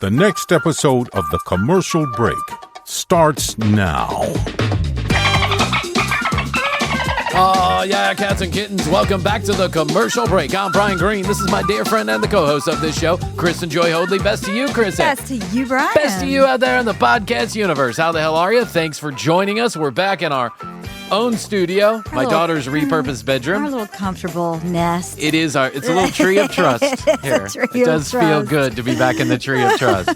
The next episode of The Commercial Break starts now. Oh, yeah, cats and kittens. Welcome back to The Commercial Break. I'm Bryan Green. This is my dear friend and the co-host of this show, Chris and Joy Hoadley. Best to you, Chris. Best to you, Brian. Best to you out there in the podcast universe. How the hell are you? Thanks for joining us. We're back in our own studio, my daughter's repurposed bedroom. Our little comfortable nest. It's a little tree of trust here. It does feel good to be back in the tree of trust.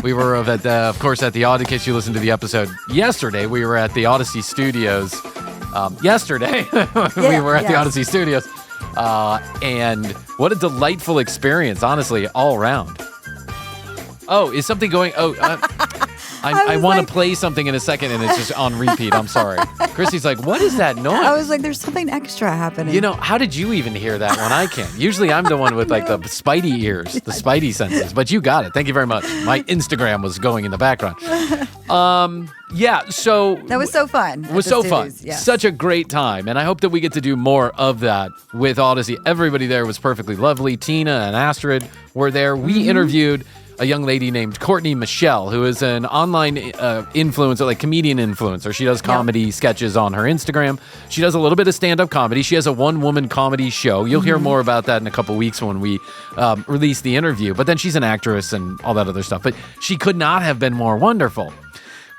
We were of course, at the Odyssey. In case you listened to the episode yesterday, we were at the Odyssey Studios. Yesterday, we were at the Odyssey Studios. And what a delightful experience, honestly, all around. Oh, is something going... I want to play something in a second, and it's just on repeat. I'm sorry. Chrissy's like, what is that noise? I was like, there's something extra happening. You know, how did you even hear that when I can't? Usually I'm the one with like the spidey ears, the spidey senses, but you got it. Thank you very much. My Instagram was going in the background. Yeah, so... That was so fun. It was so fun. Yes. Such a great time, and I hope that we get to do more of that with Odyssey. Everybody there was perfectly lovely. Tina and Astrid were there. We interviewed a young lady named Courtney Michelle, who is an online influencer, like comedian influencer. She does comedy sketches on her Instagram. She does a little bit of stand-up comedy. She has a one-woman comedy show. You'll hear more about that in a couple weeks when we release the interview. But then she's an actress and all that other stuff. But she could not have been more wonderful.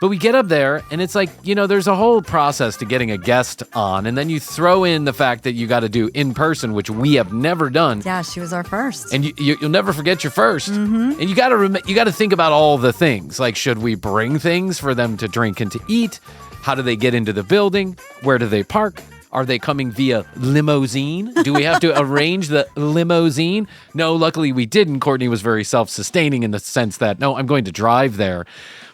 But we get up there, and it's like, you know, there's a whole process to getting a guest on, and then you throw in the fact that you got to do in person, which we have never done. Yeah, she was our first. And you'll never forget your first. And you got to think about all the things. Like, should we bring things for them to drink and to eat? How do they get into the building? Where do they park? Are they coming via limousine? Do we have to arrange the limousine? No, luckily we didn't. Courtney was very self-sustaining in the sense that, no, I'm going to drive there.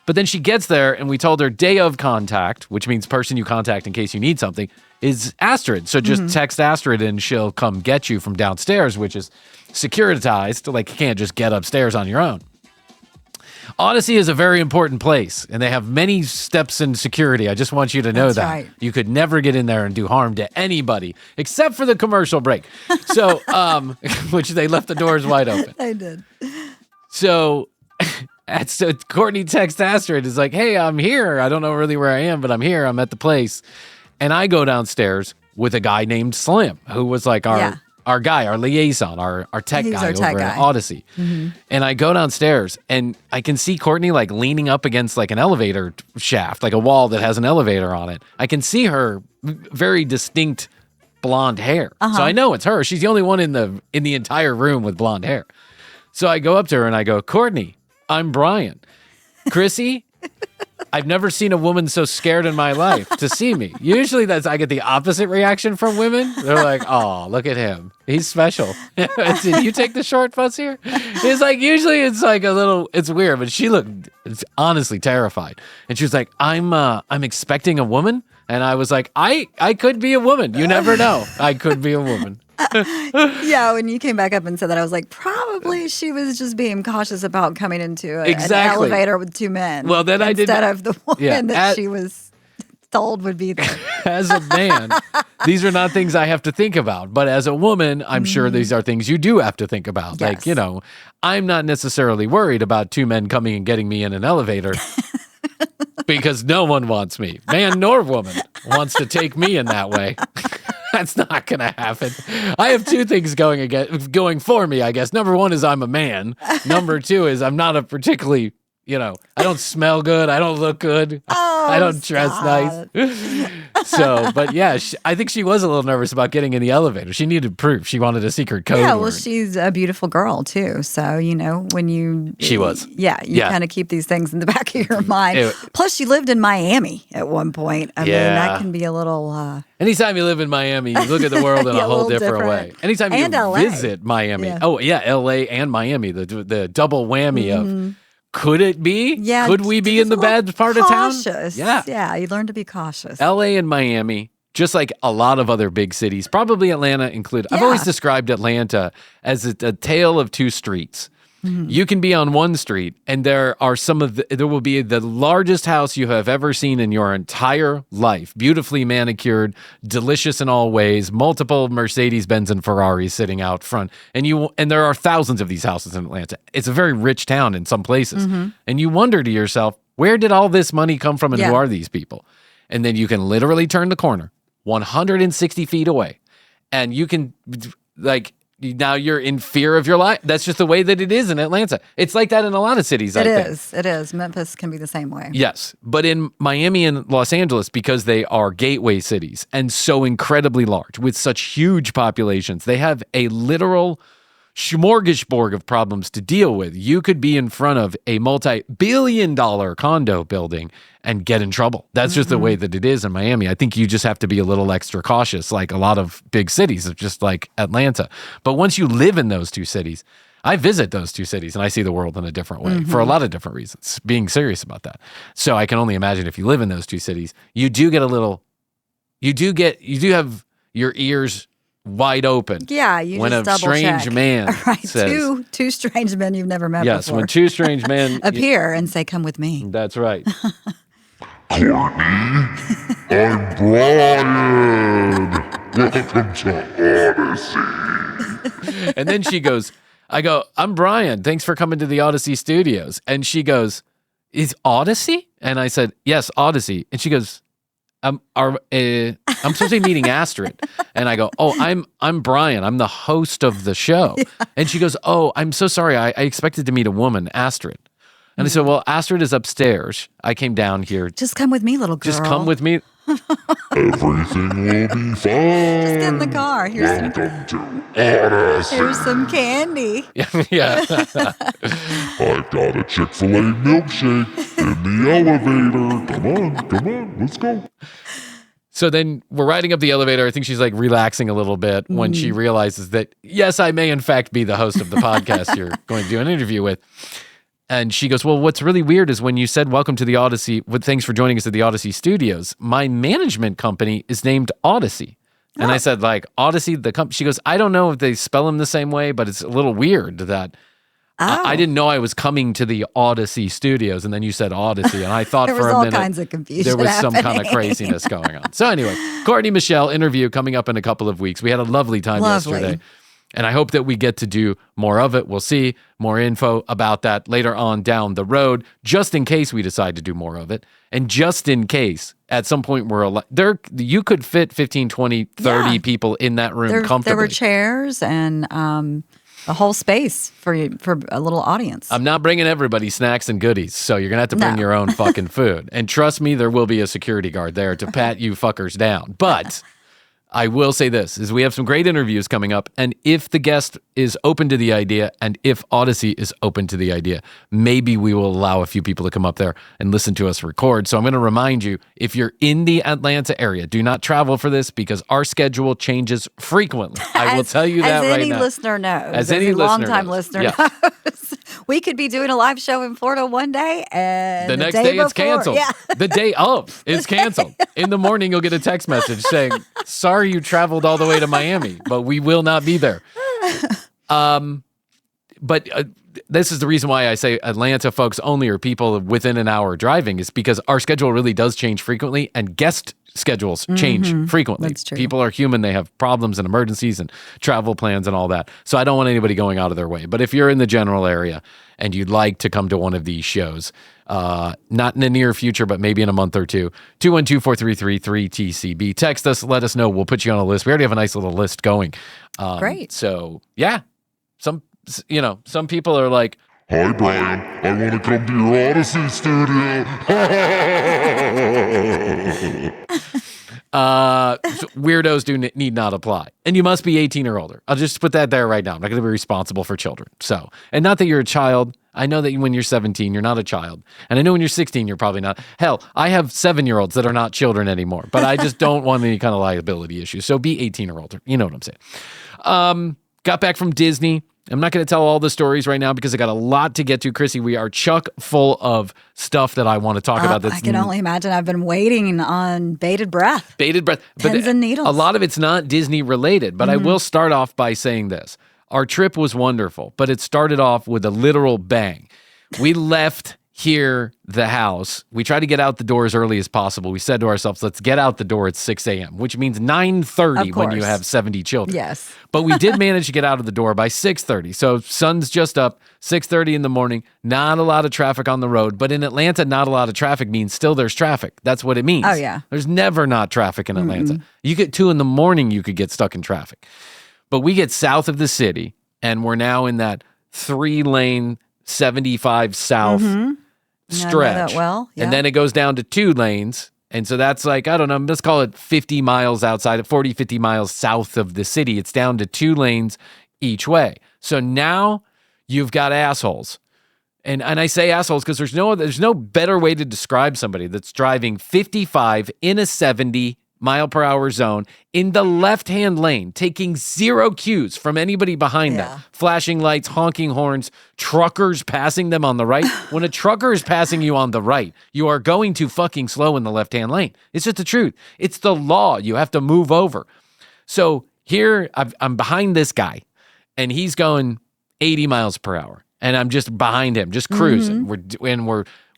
But then she gets there, and we told her day of contact, which means person you contact in case you need something, is Astrid. So just text Astrid, and she'll come get you from downstairs, which is securitized. Like, you can't just get upstairs on your own. Odyssey is a very important place, and they have many steps in security. I just want you to know that. Right. You could never get in there and do harm to anybody, except for the commercial break. So, which they left the doors wide open. They did. So Courtney texts Astrid, is like, hey, I'm here. I don't know really where I am, but I'm here. I'm at the place. And I go downstairs with a guy named Slim, who was like our guy, our liaison, our tech guy over at Odyssey. And I go downstairs, and I can see Courtney like leaning up against like an elevator shaft, like a wall that has an elevator on it. I can see her very distinct blonde hair. So I know it's her. She's the only one in the entire room with blonde hair. So I go up to her and I go, Courtney, I'm Bryan. Krissy, I've never seen a woman so scared in my life to see me. Usually I get the opposite reaction from women. They're like, oh, look at him. He's special. Did you take the short bus here? It's like, usually it's like it's weird, but she looked honestly terrified. And she was like, I'm expecting a woman. And I was like, I could be a woman. You never know. I could be a woman. Yeah, when you came back up and said that, I was like, probably she was just being cautious about coming into an elevator with two men. Well, then I did instead of the woman that she was told would be there. As a man, these are not things I have to think about. But as a woman, I'm sure these are things you do have to think about. Yes. Like, you know, I'm not necessarily worried about two men coming and getting me in an elevator. Because no one wants me, man nor woman, wants to take me in that way. That's not going to happen. I have two things going for me, I guess. Number one is I'm a man. Number two is I'm not a particularly, I don't smell good. I don't look good. I don't dress nice. So, but yeah, I think she was a little nervous about getting in the elevator. She needed proof. She wanted a secret code Yeah, word. well, she's a beautiful girl, too. So, when you... She was. Yeah, you kind of keep these things in the back of your mind. Plus, she lived in Miami at one point. I mean, that can be a little... Anytime you live in Miami, you look at the world in a whole different way. Anytime you visit Miami. Yeah. Oh, yeah, L.A. and Miami, the double whammy of... Could it be? Yeah. Could we be in the bad part of town? Yeah. Yeah, you learn to be cautious. LA and Miami, just like a lot of other big cities, probably Atlanta included. Yeah. I've always described Atlanta as a tale of two streets. You can be on one street, and there will be the largest house you have ever seen in your entire life. Beautifully manicured, delicious in all ways, multiple Mercedes-Benz and Ferraris sitting out front. And there are thousands of these houses in Atlanta. It's a very rich town in some places. And you wonder to yourself, where did all this money come from and who are these people? And then you can literally turn the corner 160 feet away, and you can, now you're in fear of your life. That's just the way that it is in Atlanta. It's like that in a lot of cities, I think. It is. Memphis can be the same way. Yes. But in Miami and Los Angeles, because they are gateway cities and so incredibly large with such huge populations, they have a literal smorgasbord of problems to deal with. You could be in front of a multi-billion-dollar condo building and get in trouble. That's just the way that it is in Miami. I think you just have to be a little extra cautious, like a lot of big cities, just like Atlanta. But once you live in those two cities, I visit those two cities and I see the world in a different way for a lot of different reasons, being serious about that. So I can only imagine if you live in those two cities, you do have your ears wide open. Yeah, you when just a strange check. man right, says, two strange men you've never met yes, before. when two strange men appear and say, "Come with me." That's right. Courtney, I'm Bryan. Welcome to Odyssey. And then she goes, I go, I'm Bryan. Thanks for coming to the Odyssey Studios. And she goes, is Odyssey? And I said, yes, Odyssey. And she goes, I'm supposed to be meeting Astrid. And I go, oh, I'm Bryan. I'm the host of the show. Yeah. And she goes, oh, I'm so sorry. I expected to meet a woman, Astrid. And I said, well, Astrid is upstairs. I came down here. Just come with me, little girl. Just come with me. Everything will be fine. Just get in the car. Welcome to Odyssey. Here's some candy. Yeah. I've got a Chick-fil-A milkshake in the elevator. Come on, let's go. So then we're riding up the elevator. I think she's like relaxing a little bit when she realizes that, yes, I may in fact be the host of the podcast you're going to do an interview with. And she goes, well, what's really weird is when you said, welcome to the Odyssey, thanks for joining us at the Odyssey Studios, my management company is named Odyssey. And I said, like, Odyssey, the company. She goes, I don't know if they spell them the same way, but it's a little weird that I didn't know I was coming to the Odyssey Studios. And then you said Odyssey. And I thought for a minute, kinds of confusion there was some kind of craziness going on. So anyway, Courtney Michelle interview coming up in a couple of weeks. We had a lovely time yesterday. And I hope that we get to do more of it. We'll see more info about that later on down the road, just in case we decide to do more of it. And just in case at some point you could fit 15, 20, 30 people in that room comfortably. There were chairs and a whole space for a little audience. I'm not bringing everybody snacks and goodies, so you're going to have to bring your own fucking food. And trust me, there will be a security guard there to pat you fuckers down. But I will say this, is we have some great interviews coming up, and if the guest is open to the idea, and if Odyssey is open to the idea, maybe we will allow a few people to come up there and listen to us record. So I'm going to remind you, if you're in the Atlanta area, do not travel for this because our schedule changes frequently. I will tell you that right now. As any listener knows. As any longtime listener knows. We could be doing a live show in Florida one day, and the next day it's canceled. Yeah. The day of is canceled. In the morning, you'll get a text message saying, sorry you traveled all the way to Miami, but we will not be there. But this is the reason why I say Atlanta folks only, or people within an hour driving, is because our schedule really does change frequently, and guest schedules change frequently. That's true. People are human. They have problems and emergencies and travel plans and all that. So I don't want anybody going out of their way. But if you're in the general area and you'd like to come to one of these shows, not in the near future, but maybe in a month or two, 212-433-3TCB. Text us, let us know. We'll put you on a list. We already have a nice little list going. Great. So, yeah. Some people are like, Hi, Bryan. I want to come to your Odyssey studio. Weirdos need not apply. And you must be 18 or older. I'll just put that there right now. I'm not going to be responsible for children. So, and not that you're a child. I know that when you're 17, you're not a child. And I know when you're 16, you're probably not. Hell, I have 7-year-olds that are not children anymore. But I just don't want any kind of liability issues. So be 18 or older. You know what I'm saying. Got back from Disney. I'm not going to tell all the stories right now because I got a lot to get to. Krissy, we are chock full of stuff that I want to talk about. I can only imagine. I've been waiting on bated breath. Pins and needles. A lot of it's not Disney related, but I will start off by saying this. our trip was wonderful, but it started off with a literal bang. We left here, the house. We tried to get out the door as early as possible. We said to ourselves, let's get out the door at 6 a.m., which means 9:30 when you have 70 children. Yes. But we did manage to get out of the door by 6:30. So sun's just up, 6:30 in the morning. Not a lot of traffic on the road. But in Atlanta, not a lot of traffic means still there's traffic. That's what it means. Oh, yeah. There's never not traffic in Atlanta. You get 2 in the morning, you could get stuck in traffic. But we get south of the city, and we're now in that 3-lane 75 south stretch. That well. Yeah. And then it goes down to 2 lanes. And so that's like, I don't know, let's call it 50 miles outside, 40, 50 miles south of the city. It's down to 2 lanes each way. So now you've got assholes. And I say assholes because there's no better way to describe somebody that's driving 55 in a 70 mile per hour zone in the left-hand lane, taking 0 cues from anybody behind them. Flashing lights, honking horns, truckers passing them on the right. When a trucker is passing you on the right, you are going too fucking slow in the left-hand lane. It's just the truth. It's the law. You have to move over. So here, I'm behind this guy, and he's going 80 miles per hour, and I'm just behind him, just cruising.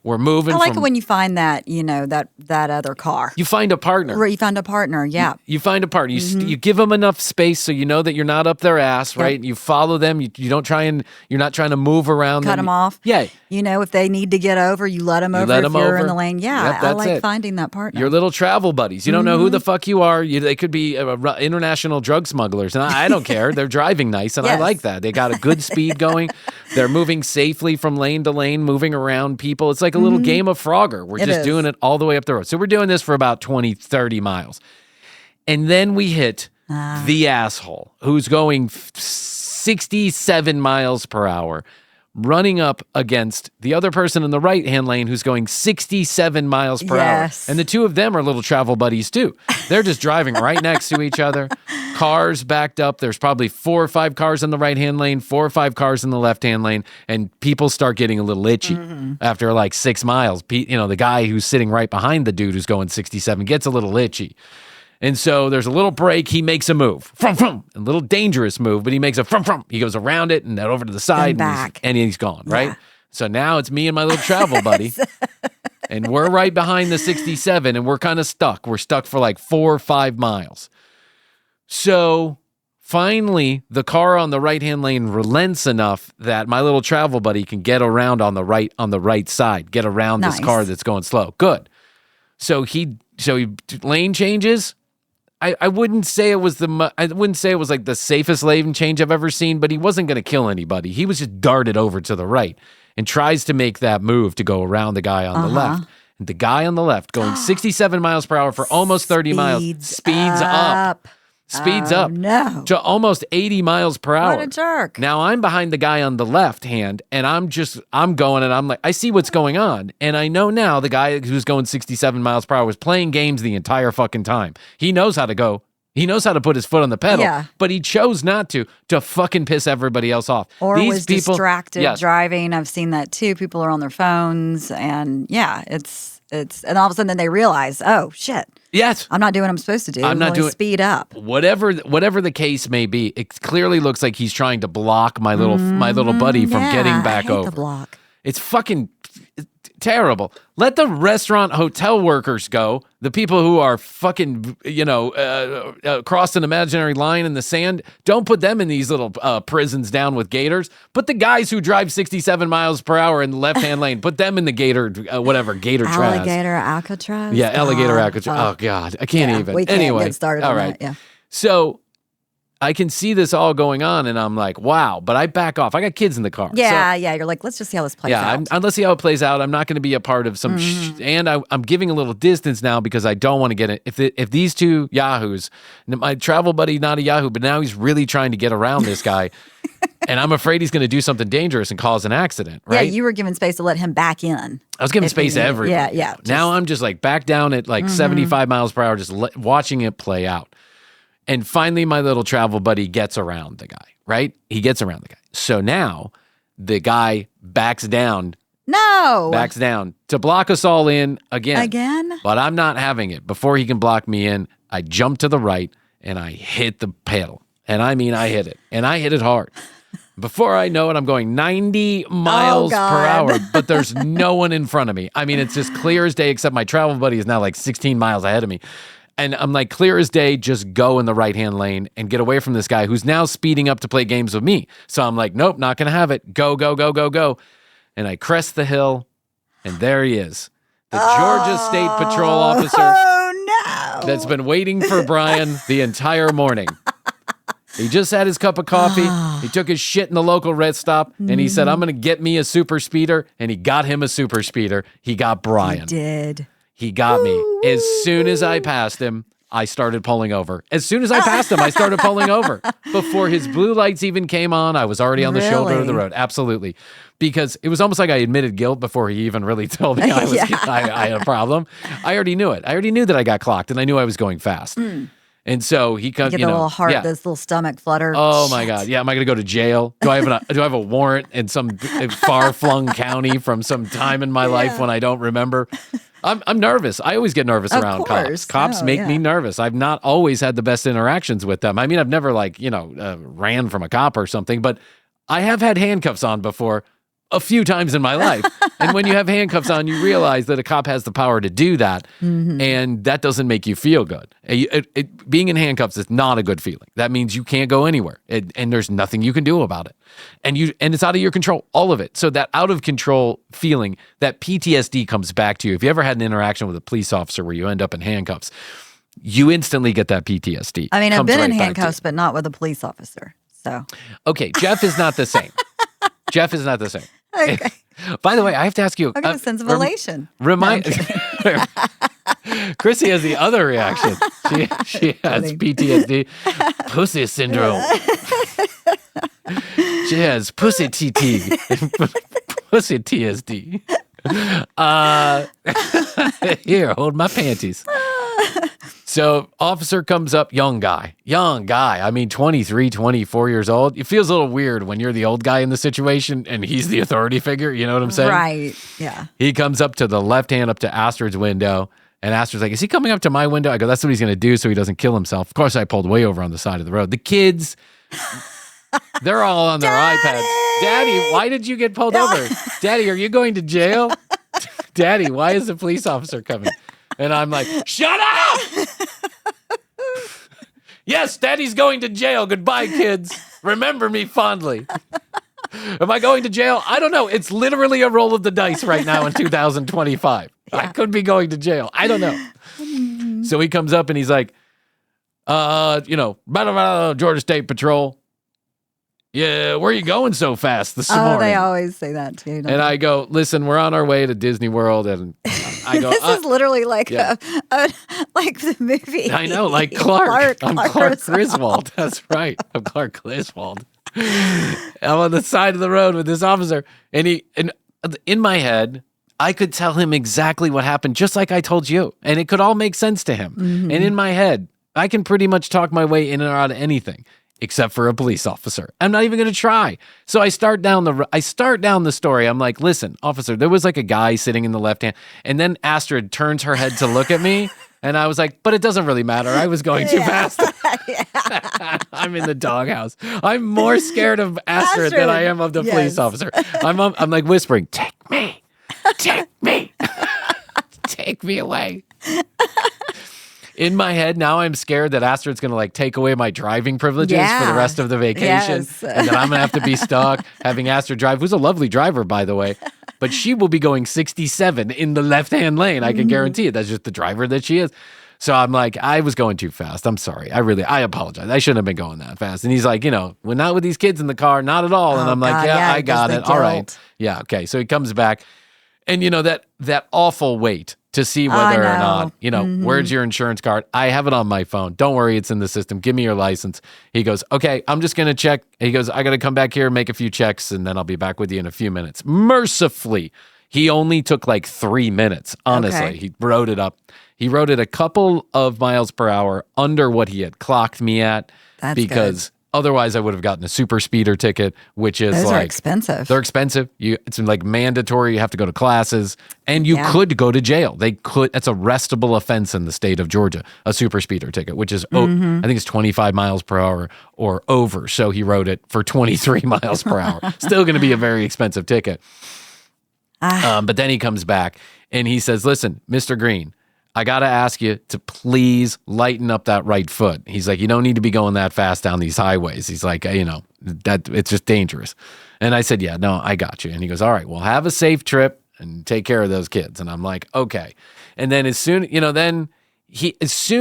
We're moving. I like it when you find that, that other car. You find a partner. Right, you find a partner, yeah. You find a partner. You give them enough space so you know that you're not up their ass, right? You follow them. You don't try and you're not trying to move around Cut them off. Yeah. If they need to get over, you let them over if you're in the lane. Yeah, Yep, I like finding that partner. Your little travel buddies. You don't know who the fuck you are. They could be international drug smugglers. And I don't care. They're driving nice, and I like that. They got a good speed going. They're moving safely from lane to lane, moving around people. It's like a little game of Frogger. We're just doing it all the way up the road. So we're doing this for about 20, 30 miles. And then we hit the asshole who's going 67 miles per hour, running up against the other person in the right-hand lane who's going 67 miles per hour. And the 2 of them are little travel buddies too. They're just driving right next to each other. Cars backed up. There's probably 4 or 5 cars in the right-hand lane, 4 or 5 cars in the left-hand lane, and people start getting a little itchy after like 6 miles. The guy who's sitting right behind the dude who's going 67 gets a little itchy. And so there's a little break. He makes a move. A little dangerous move, but he makes a He goes around it and then over to the side. And he's gone, right? So now it's me and my little travel buddy. And we're right behind the 67, and we're kind of stuck. We're stuck for like 4 or 5 miles. So finally, the car on the right-hand lane relents enough that my little travel buddy can get around on the right side, get around this car that's going slow. Good. So he lane changes. I wouldn't say it was like the safest lane change I've ever seen, but he wasn't going to kill anybody. He was just darted over to the right and tries to make that move to go around the guy on the left. And the guy on the left going 67 miles per hour for almost 30 miles speeds up. To almost 80 miles per hour. What a jerk. Now I'm behind the guy on the left hand, and I'm going, and I'm like, I see what's going on. And I know now the guy who's going 67 miles per hour was playing games the entire fucking time. He knows how to go. He knows how to put his foot on the pedal, but he chose not to fucking piss everybody else off. Or was distracted driving. I've seen that too. People are on their phones, and it's and all of a sudden then they realize, oh shit. Yes. I'm not doing what I'm supposed to do. I'm not doing speed up. Whatever the case may be, it clearly looks like he's trying to block my little buddy from getting back over. The block. It's fucking terrible. Let the restaurant hotel workers go. The people who are fucking, crossed an imaginary line in the sand. Don't put them in these little prisons down with gators. Put the guys who drive 67 miles per hour in the left-hand lane. Put them in the gator, gator trash. Alligator Alcatraz? Yeah, alligator Alcatraz. Oh, God. I can't even. We can't get started on that. Yeah. So I can see this all going on, and I'm like, wow. But I back off. I got kids in the car. Yeah. You're like, let's just see how this plays out. Let's see how it plays out. I'm not going to be a part of some and I'm giving a little distance now because I don't want to get it. If these 2 yahoos, my travel buddy, not a yahoo, but now he's really trying to get around this guy, and I'm afraid he's going to do something dangerous and cause an accident, right? Yeah, you were given space to let him back in. I was giving space to everybody. Yeah. Now I'm just like back down at like 75 miles per hour, just watching it play out. And finally, my little travel buddy gets around the guy, right? He gets around the guy. So now the guy backs down. Backs down to block us all in again. But I'm not having it. Before he can block me in, I jump to the right and I hit the pedal. And I mean, I hit it. And I hit it hard. Before I know it, I'm going 90 miles per hour, but there's no one in front of me. I mean, it's just clear as day, except my travel buddy is now like 16 miles ahead of me. And I'm like, clear as day, just go in the right-hand lane and get away from this guy who's now speeding up to play games with me. So I'm like, nope, not going to have it. Go, go, go, go, go. And I crest the hill, and there he is. The Georgia State Patrol officer that's been waiting for Bryan the entire morning. He just had his cup of coffee. He took his shit in the local rest stop, and he said, I'm going to get me a super speeder. And he got him a super speeder. He got Bryan. He did. He got me. As soon as I passed him, I started pulling over. As soon as I passed him, I started pulling over. Before his blue lights even came on, I was already on the shoulder of the road. Absolutely. Because it was almost like I admitted guilt before he even really told me I had a problem. I already knew it. I already knew that I got clocked, and I knew I was going fast. And so he comes, you get the little heart, this little stomach flutter. Oh my God! Yeah, am I going to go to jail? Do I have a warrant in some far-flung county from some time in my life when I don't remember? I'm nervous. I always get nervous around cops. Cops make me nervous. I've not always had the best interactions with them. I mean, I've never ran from a cop or something, but I have had handcuffs on before. A few times in my life. And when you have handcuffs on, you realize that a cop has the power to do that. And that doesn't make you feel good. Being in handcuffs is not a good feeling. That means you can't go anywhere. And there's nothing you can do about it. And it's out of your control, all of it. So that out of control feeling, that PTSD comes back to you. If you ever had an interaction with a police officer where you end up in handcuffs, you instantly get that PTSD. I mean, I've been in handcuffs, but not with a police officer. So okay, Jeff is not the same. Jeff is not the same. Okay. By the way, I have to ask you. I got a sense of elation. Krissy has the other reaction. She has PTSD, pussy syndrome. She has pussy TT, pussy TSD. Here, hold my panties. So officer comes up, young guy. I mean, 23, 24 years old. It feels a little weird when you're the old guy in the situation and he's the authority figure. You know what I'm saying? Right. Yeah. He comes up to the left hand up to Astrid's window. And Astrid's like, is he coming up to my window? I go, that's what he's going to do so he doesn't kill himself. Of course, I pulled way over on the side of the road. The kids, they're all on their iPads. Daddy, why did you get pulled over? Daddy, are you going to jail? Daddy, why is the police officer coming? And I'm like, shut up! Yes, Daddy's going to jail. Goodbye, kids. Remember me fondly. Am I going to jail? I don't know. It's literally a roll of the dice right now in 2025. Yeah. I could be going to jail. I don't know. So he comes up and he's like, Georgia State Patrol. Yeah, where are you going so fast this morning? They always say that too. And I go, listen, we're on our way to Disney World, and I go, this is literally like like the movie. I know, like Clark. I'm Clark Griswold. That's right. I'm Clark Griswold. I'm on the side of the road with this officer, and in my head, I could tell him exactly what happened, just like I told you, and it could all make sense to him. And in my head, I can pretty much talk my way in or out of anything. Except for a police officer. I'm not even going to try. So I start down the story. I'm like, listen, officer, there was like a guy sitting in the left hand. And then Astrid turns her head to look at me. And I was like, but it doesn't really matter. I was going too fast. I'm in the doghouse. I'm more scared of Astrid than I am of the police officer. I'm like whispering, take me, take me away. In my head, now I'm scared that Astrid's going to like take away my driving privileges for the rest of the vacation. Yes. And then I'm going to have to be stuck having Astrid drive, who's a lovely driver, by the way. But she will be going 67 in the left-hand lane. I can guarantee it. That's just the driver that she is. So I'm like, I was going too fast. I'm sorry. I apologize. I shouldn't have been going that fast. And he's like, we're not with these kids in the car. Not at all. And I'm like, I got it. All right. Yeah. Okay. So he comes back and that awful wait to see whether or not, where's your insurance card? I have it on my phone. Don't worry, it's in the system. Give me your license. He goes, okay, I'm just going to check. He goes, I got to come back here and make a few checks, and then I'll be back with you in a few minutes. Mercifully, he only took like 3 minutes, honestly. Okay. He wrote it up. He wrote it a couple of miles per hour under what he had clocked me at. That's because Otherwise, I would have gotten a super speeder ticket, which is Those like are expensive. They're expensive. It's like mandatory. You have to go to classes, and you could go to jail. That's a arrestable offense in the state of Georgia. A super speeder ticket, which is I think it's 25 miles per hour or over. So he wrote it for 23 miles per hour. Still going to be a very expensive ticket. But then he comes back and he says, "Listen, Mr. Green, I got to ask you to please lighten up that right foot." He's like, "You don't need to be going that fast down these highways." He's like, that it's just dangerous. And I said, "Yeah, no, I got you." And he goes, "All right, well, have a safe trip and take care of those kids." And I'm like, "Okay." And then as soon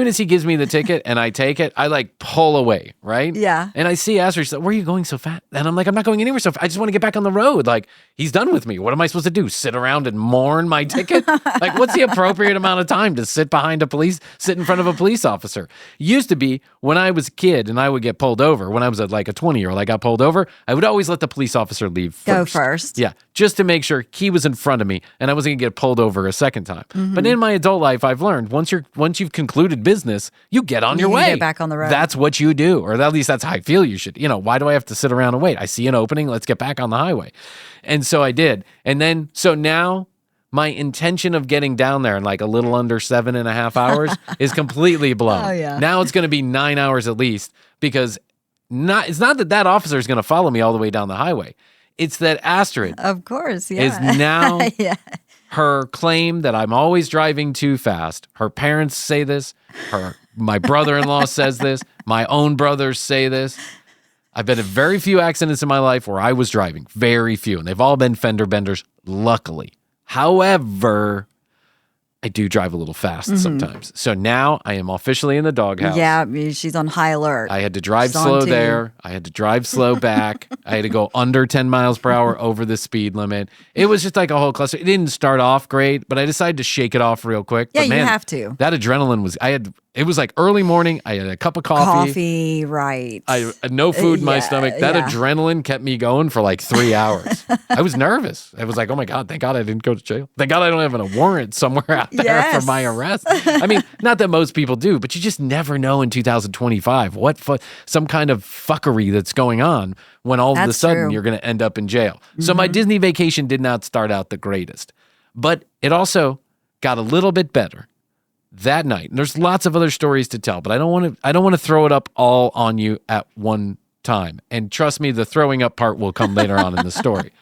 as he gives me the ticket and I take it, I like pull away, right? Yeah. And I see Astrid, she's like, "Where are you going so fast?" And I'm like, "I'm not going anywhere so fast. I just want to get back on the road." Like, he's done with me. What am I supposed to do? Sit around and mourn my ticket? Like, what's the appropriate amount of time to sit in front of a police officer? Used to be when I was a kid and I would get pulled over, when I was like a 20-year-old, I got pulled over, I would always let the police officer leave first. Go first. Yeah, just to make sure he was in front of me and I wasn't going to get pulled over a second time. But in my adult life, I've learned once you've concluded business, you get on your way. Get back on the road. That's what you do, or at least that's how I feel you should. Why do I have to sit around and wait? I see an opening. Let's get back on the highway. And so I did. And then, so now my intention of getting down there in like a little under 7.5 hours is completely blown. Oh, yeah. Now it's going to be 9 hours at least, because it's not that officer is going to follow me all the way down the highway. It's that Astrid Of course, yeah. is now yeah. her claim that I'm always driving too fast. Her parents say this. My brother-in-law says this. My own brothers say this. I've been in very few accidents in my life where I was driving. Very few. And they've all been fender benders, luckily. However, I do drive a little fast sometimes. So now I am officially in the doghouse. Yeah, she's on high alert. I had to drive She's on slow to you. there. I had to drive slow back. I had to go under 10 miles per hour over the speed limit. It was just like a whole cluster. It didn't start off great, but I decided to shake it off real quick. Yeah, but man, you have to. That adrenaline it was like early morning. I had a cup of coffee. Coffee, right. I had no food in my Yeah, stomach. That yeah. adrenaline kept me going for like 3 hours. I was nervous. I was like, "Oh my God, thank God I didn't go to jail. Thank God I don't have a warrant somewhere out there Yes. for my arrest." I mean, not that most people do, but you just never know in 2025 some kind of fuckery that's going on when all of a That's sudden true. you're going to end up in jail. So my Disney vacation did not start out the greatest, but it also got a little bit better that night. And there's lots of other stories to tell, but I don't want to throw it up all on you at one time. And trust me, the throwing up part will come later on in the story,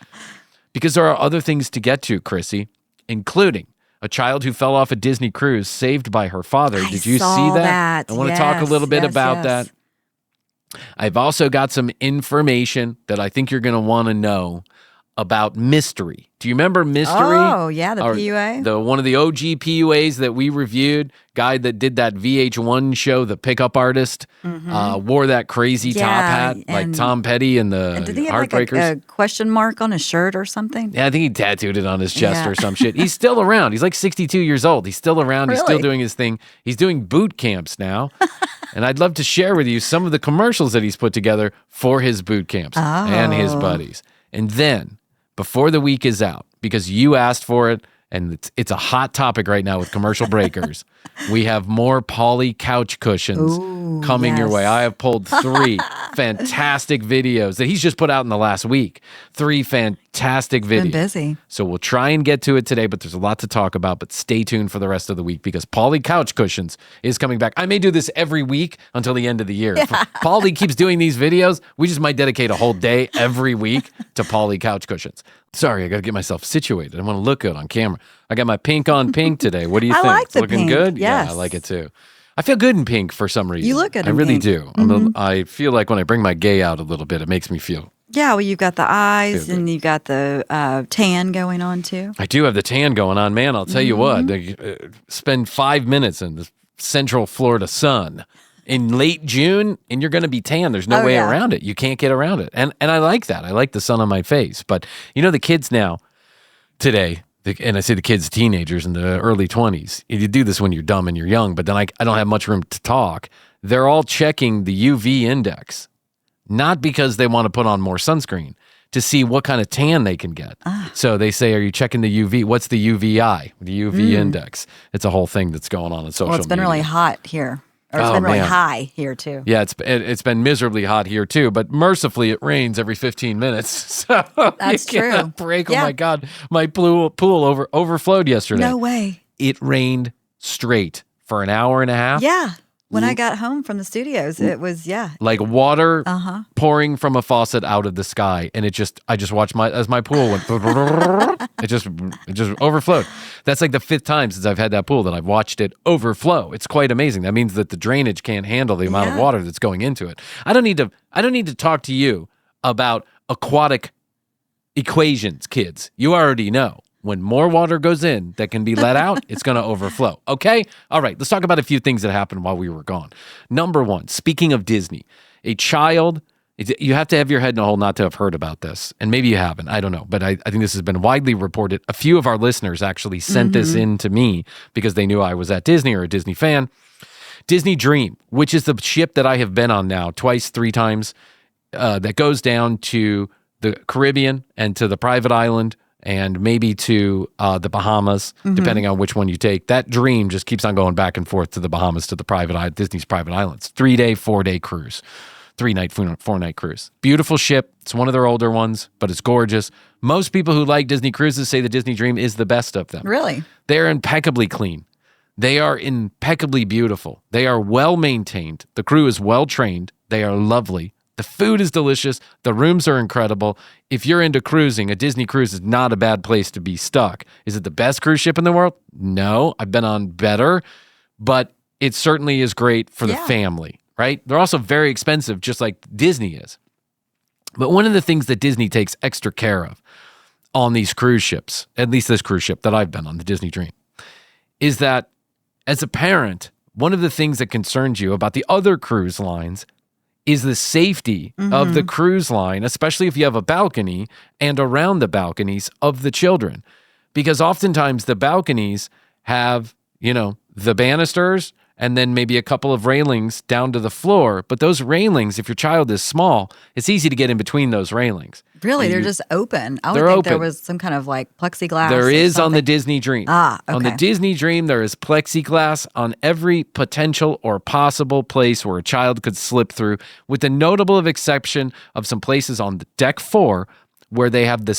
because there are other things to get to, Krissy, including a child who fell off a Disney cruise saved by her father. Did you saw see that? I want to talk a little bit Yes, about yes. that. I've also got some information that I think you're going to want to know about Mystery. Do you remember Mystery? Oh, yeah, the Or PUA. one of the OG PUAs that we reviewed, guy that did that VH1 show, the pickup artist, wore that crazy top Yeah, hat like and- Tom Petty and the And did he have like Heartbreakers. a question mark on his shirt or something? Yeah, I think he tattooed it on his chest Yeah. or some shit. He's still around. He's like 62 years old. He's still around. He's still Really? doing his thing. He's doing boot camps now. And I'd love to share with you some of the commercials that he's put together for his boot camps and his buddies. And then, before the week is out, because you asked for it, and it's a hot topic right now with commercial breakers, we have more Polly couch cushions coming your way. yes. I have pulled 3 fantastic videos that he's just put out in the last week. 3 fantastic videos. Been busy. So we'll try and get to it today, but there's a lot to talk about. But stay tuned for the rest of the week, because Polly Couch Cushions is coming back. I may do this every week until the end of the year. If Polly keeps doing these videos, we just might dedicate a whole day every week to Polly Couch Cushions. Sorry, I got to get myself situated. I want to look good on camera. I got my pink on pink today. What do you I think? like It's the looking pink, good? Yeah, I yes. like it too. I feel good in pink for some reason. You look good I in really pink. do. I feel like when I bring my gay out a little bit, it makes me feel. Yeah, well, you've got the eyes Feel good. and you've got the tan going on too. I do have the tan going on, man. I'll tell you what. Spend 5 minutes in the Central Florida sun in late June, and you're going to be tan. There's no Oh, way yeah. around it. You can't get around it. And I like that. I like the sun on my face. But the kids now today, and I say the kids, teenagers in the early 20s, you do this when you're dumb and you're young, but then I don't have much room to talk. They're all checking the UV index, not because they want to put on more sunscreen, to see what kind of tan they can get. So they say, "Are you checking the UV? What's the UVI, the UV index?" It's a whole thing that's going on in social media. Well, it's been really hot here. Or it's been really high here too. Yeah, it's been miserably hot here too, but mercifully it rains every 15 minutes. So That's true. Break. Yeah. Oh my God, my pool overflowed yesterday. No way. It rained straight for an hour and a half. Yeah. When I got home from the studios, it was like water pouring from a faucet out of the sky, and I just watched as my pool went. it just overflowed. That's like the 5th time since I've had that pool that I've watched it overflow. It's quite amazing. That means that the drainage can't handle the amount of water that's going into it. I don't need to talk to you about aquatic equations, kids. You already know. When more water goes in that can be let out, it's going to overflow. Okay? All right. Let's talk about a few things that happened while we were gone. Number 1, speaking of Disney, a child, you have to have your head in a hole not to have heard about this. And maybe you haven't. I don't know. But I think this has been widely reported. A few of our listeners actually sent this in to me because they knew I was at Disney or a Disney fan. Disney Dream, which is the ship that I have been on now twice, 3 times, that goes down to the Caribbean and to the private island and maybe to the Bahamas, depending on which one you take. That Dream just keeps on going back and forth to the Bahamas, to the Disney's private islands. 3-day, 4-day cruise. 3-night, 4-night cruise. Beautiful ship. It's one of their older ones, but it's gorgeous. Most people who like Disney cruises say the Disney Dream is the best of them. Really? They're impeccably clean. They are impeccably beautiful. They are well maintained. The crew is well trained. They are lovely. The food is delicious. The rooms are incredible. If you're into cruising, a Disney cruise is not a bad place to be stuck. Is it the best cruise ship in the world? No. I've been on better, but it certainly is great for the family, right? They're also very expensive, just like Disney is. But one of the things that Disney takes extra care of on these cruise ships, at least this cruise ship that I've been on, the Disney Dream, is that as a parent, one of the things that concerns you about the other cruise lines is the safety of the cruise line, especially if you have a balcony and around the balconies of the children. Because oftentimes the balconies have, the banisters and then maybe a couple of railings down to the floor. But those railings, if your child is small, it's easy to get in between those railings. Really? They're just open. I would think there was some kind of like plexiglass. There is on the Disney Dream. Okay. On the Disney Dream, there is plexiglass on every potential or possible place where a child could slip through, with the notable exception of some places on the deck 4 where they have the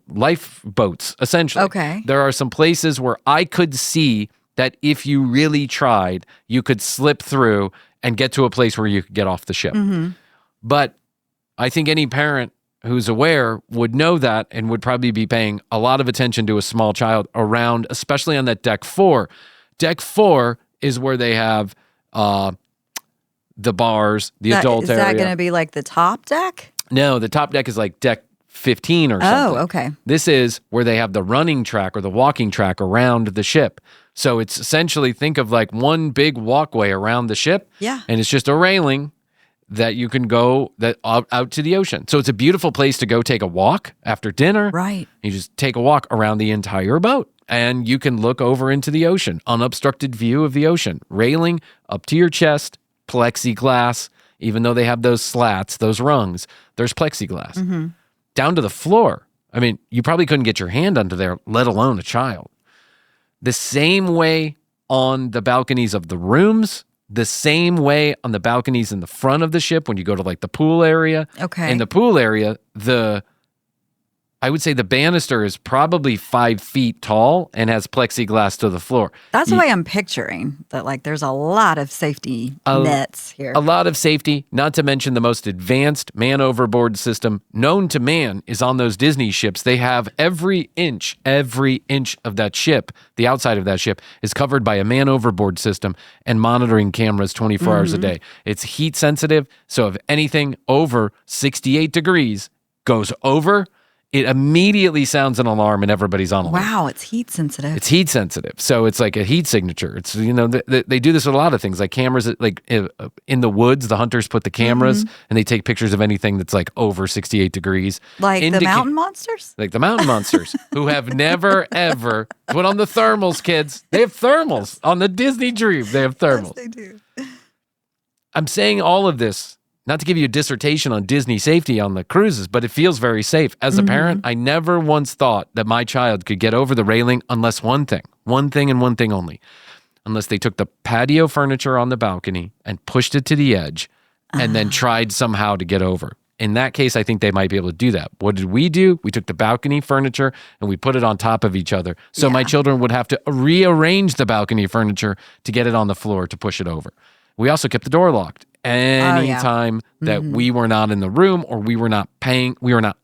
lifeboats, essentially. Okay. There are some places where I could see that if you really tried, you could slip through and get to a place where you could get off the ship. But I think any parent who's aware would know that and would probably be paying a lot of attention to a small child around, especially on that deck 4. Deck 4 is where they have the bars, the adult area. Is that going to be like the top deck? No, the top deck is like deck 15 or something. Oh, okay. This is where they have the running track or the walking track around the ship. So it's essentially, think of like one big walkway around the ship. Yeah. And it's just a railing that you can go out to the ocean. So it's a beautiful place to go take a walk after dinner. Right. You just take a walk around the entire boat and you can look over into the ocean, unobstructed view of the ocean, railing up to your chest, plexiglass. Even though they have those slats, those rungs, there's plexiglass. Down to the floor. I mean, you probably couldn't get your hand under there, let alone a child. The same way on the balconies of the rooms, the same way on the balconies in the front of the ship when you go to like the pool area. Okay. In the pool area, I would say the banister is probably 5 feet tall and has plexiglass to the floor. That's the way I'm picturing that. Like, there's a lot of safety nets here. A lot of safety, not to mention the most advanced man overboard system known to man is on those Disney ships. They have every inch of that ship, the outside of that ship, is covered by a man overboard system and monitoring cameras 24 hours a day. It's heat sensitive, so if anything over 68 degrees goes over, it immediately sounds an alarm and everybody's on alert. Wow, it's heat sensitive. It's heat sensitive. So it's like a heat signature. It's, they do this with a lot of things, like cameras, like in the woods, the hunters put the cameras and they take pictures of anything that's like over 68 degrees. Like the mountain monsters? Like the mountain monsters who have never, ever put on the thermals, kids. They have thermals on the Disney Dream. They have thermals. Yes, they do. I'm saying all of this not to give you a dissertation on Disney safety on the cruises, but it feels very safe. As a parent, I never once thought that my child could get over the railing unless one thing and one thing only. unless they took the patio furniture on the balcony and pushed it to the edge and then tried somehow to get over. In that case, I think they might be able to do that. What did we do? We took the balcony furniture and we put it on top of each other. So my children would have to rearrange the balcony furniture to get it on the floor to push it over. We also kept the door locked. Anytime that we were not in the room or we were not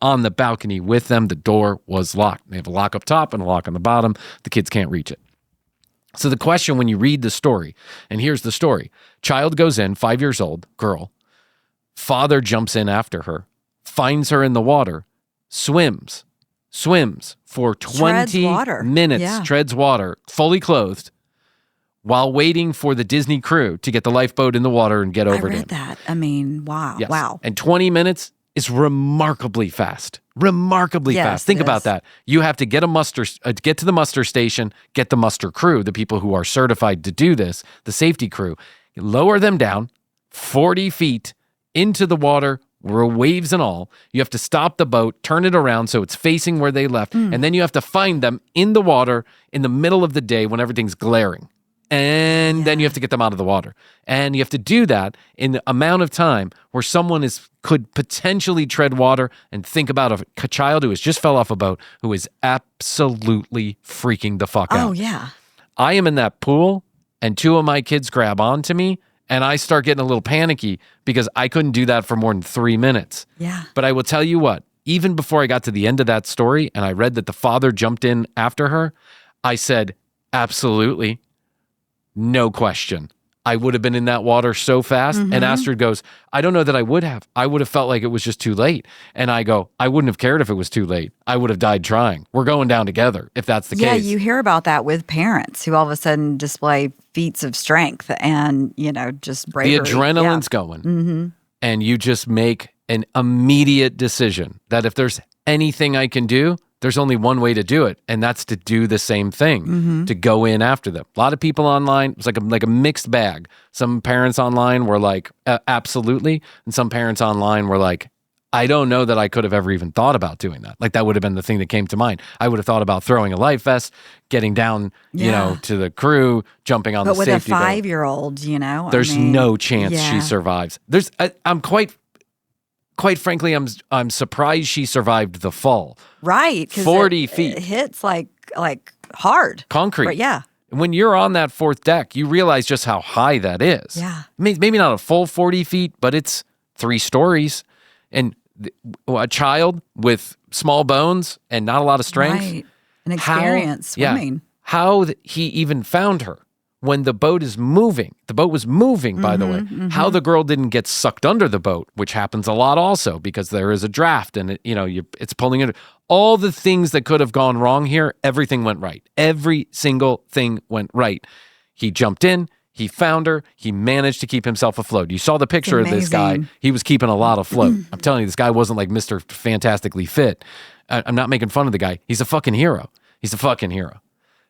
on the balcony with them, the door was locked. They have a lock up top and a lock on the bottom. The kids can't reach it. So the question when you read the story, and here's the story. Child goes in, 5 years old, girl. Father jumps in after her, finds her in the water, swims for 20 minutes, treads water, fully clothed, while waiting for the Disney crew to get the lifeboat in the water and get over to him. I read that. I mean, wow. Yes. Wow. And 20 minutes is remarkably fast. Remarkably fast. Think about that. You have to get get to the muster station, get the muster crew, the people who are certified to do this, the safety crew, lower them down 40 feet into the water, waves and all. You have to stop the boat, turn it around so it's facing where they left, and then you have to find them in the water in the middle of the day when everything's glaring. And then you have to get them out of the water. And you have to do that in the amount of time where someone could potentially tread water, and think about a child who has just fell off a boat who is absolutely freaking the fuck out. Oh, yeah. I am in that pool and two of my kids grab onto me and I start getting a little panicky because I couldn't do that for more than 3 minutes. Yeah. But I will tell you what, even before I got to the end of that story and I read that the father jumped in after her, I said, absolutely, no question. I would have been in that water so fast. And Astrid goes, I don't know that I would have. I would have felt like it was just too late. And I go, I wouldn't have cared if it was too late. I would have died trying. We're going down together if that's the case. Yeah, you hear about that with parents who all of a sudden display feats of strength and, just bravery. The adrenaline's going. And you just make an immediate decision that if there's anything I can do, there's only one way to do it, and that's to do the same thing, to go in after them. A lot of people online, it's like a mixed bag. Some parents online were like, absolutely, and some parents online were like, I don't know that I could have ever even thought about doing that. Like that would have been the thing that came to mind. I would have thought about throwing a life vest, getting down, to the crew, jumping on the safety boat. But with a 5-year-old, there's no chance she survives. I'm quite frankly, I'm surprised she survived the fall. Right. 40 feet. It hits like hard. Concrete. But yeah. When you're on that fourth deck, you realize just how high that is. Yeah. Maybe not a full 40 feet, but it's 3 stories. And a child with small bones and not a lot of strength. Right. An experience swimming. How he even found her. When the boat is moving, the boat was moving, by the way, how the girl didn't get sucked under the boat, which happens a lot also because there is a draft and it's pulling it. All the things that could have gone wrong here, everything went right. Every single thing went right. He jumped in, he found her, he managed to keep himself afloat. You saw the picture of this guy. He was keeping a lot afloat. I'm telling you, this guy wasn't like Mr. Fantastically Fit. I'm not making fun of the guy. He's a fucking hero. He's a fucking hero.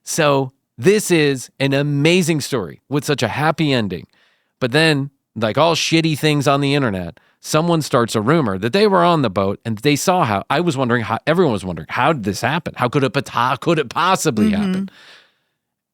So this is an amazing story with such a happy ending. But then, like all shitty things on the internet, someone starts a rumor that they were on the boat and they saw how. Everyone was wondering, how did this happen? How could it possibly happen?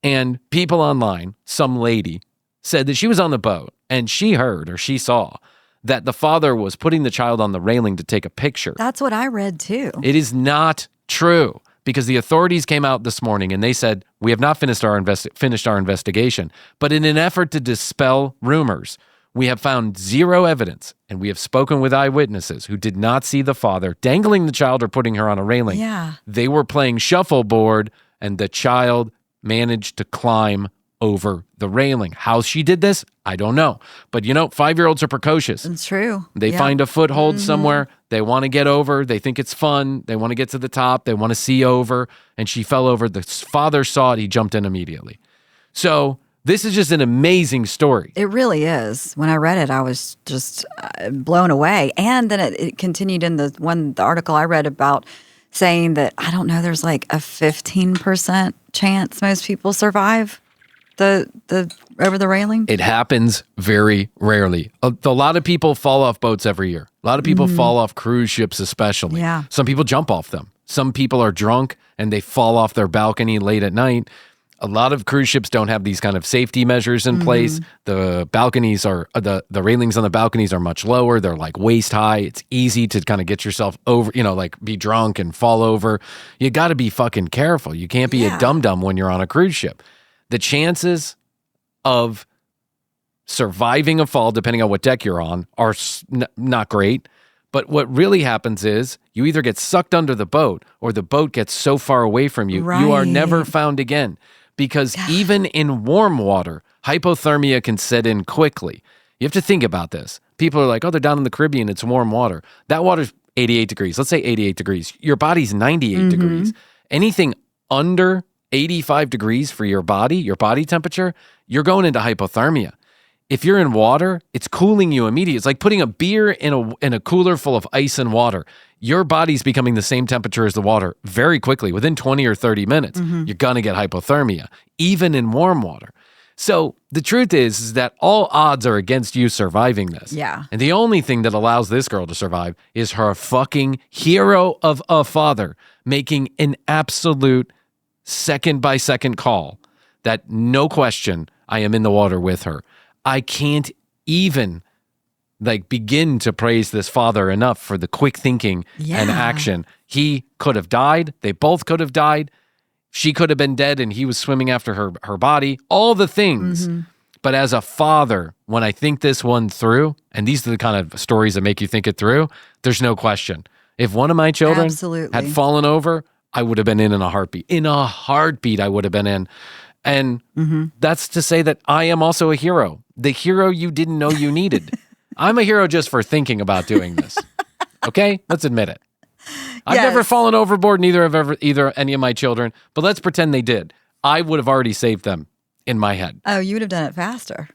And people online, some lady, said that she was on the boat and she heard or she saw that the father was putting the child on the railing to take a picture. That's what I read too. It is not true. Because the authorities came out this morning and they said, we have not finished our investigation. But in an effort to dispel rumors, we have found zero evidence. And we have spoken with eyewitnesses who did not see the father dangling the child or putting her on a railing. Yeah. They were playing shuffleboard and the child managed to climb over the railing. How she did this, I don't know. But 5-year-olds are precocious. It's true. They find a foothold somewhere. They want to get over. They think it's fun. They want to get to the top. They want to see over. And she fell over. The father saw it. He jumped in immediately. So this is just an amazing story. It really is. When I read it, I was just blown away. And then it continued in the article I read about saying that, I don't know, there's like a 15% chance most people survive the over the railing. It happens very rarely. A lot of people fall off boats every year. A lot of people fall off cruise ships especially. Yeah. Some people jump off them. Some people are drunk and they fall off their balcony late at night. A lot of cruise ships don't have these kind of safety measures in place. The balconies are the railings on the balconies are much lower. They're like waist high. It's easy to kind of get yourself over, like be drunk and fall over. You got to be fucking careful. You can't be a dum-dum when you're on a cruise ship. The chances of surviving a fall, depending on what deck you're on, are not great. But what really happens is you either get sucked under the boat or the boat gets so far away from you, you are never found again. Because even in warm water, hypothermia can set in quickly. You have to think about this. People are like, oh, they're down in the Caribbean, it's warm water. That water's 88 degrees. Let's say 88 degrees. Your body's 98 degrees. Anything under 85 degrees for your body temperature, you're going into hypothermia. If you're in water, it's cooling you immediately. It's like putting a beer in a cooler full of ice and water. Your body's becoming the same temperature as the water very quickly. Within 20 or 30 minutes, you're going to get hypothermia, even in warm water. So the truth is that all odds are against you surviving this. Yeah. And the only thing that allows this girl to survive is her fucking hero of a father making an absolute second-by-second call that, no question, I am in the water with her. I can't even begin to praise this father enough for the quick thinking and action. He could have died. They both could have died. She could have been dead and he was swimming after her body. All the things. But as a father, when I think this one through, and these are the kind of stories that make you think it through, there's no question. If one of my children had fallen over, I would have been in a heartbeat. In a heartbeat, I would have been in. And that's to say that I am also a hero. The hero you didn't know you needed. I'm a hero just for thinking about doing this. Okay? Let's admit it. I've never fallen overboard, neither have any of my children, but let's pretend they did. I would have already saved them in my head. Oh, you would have done it faster.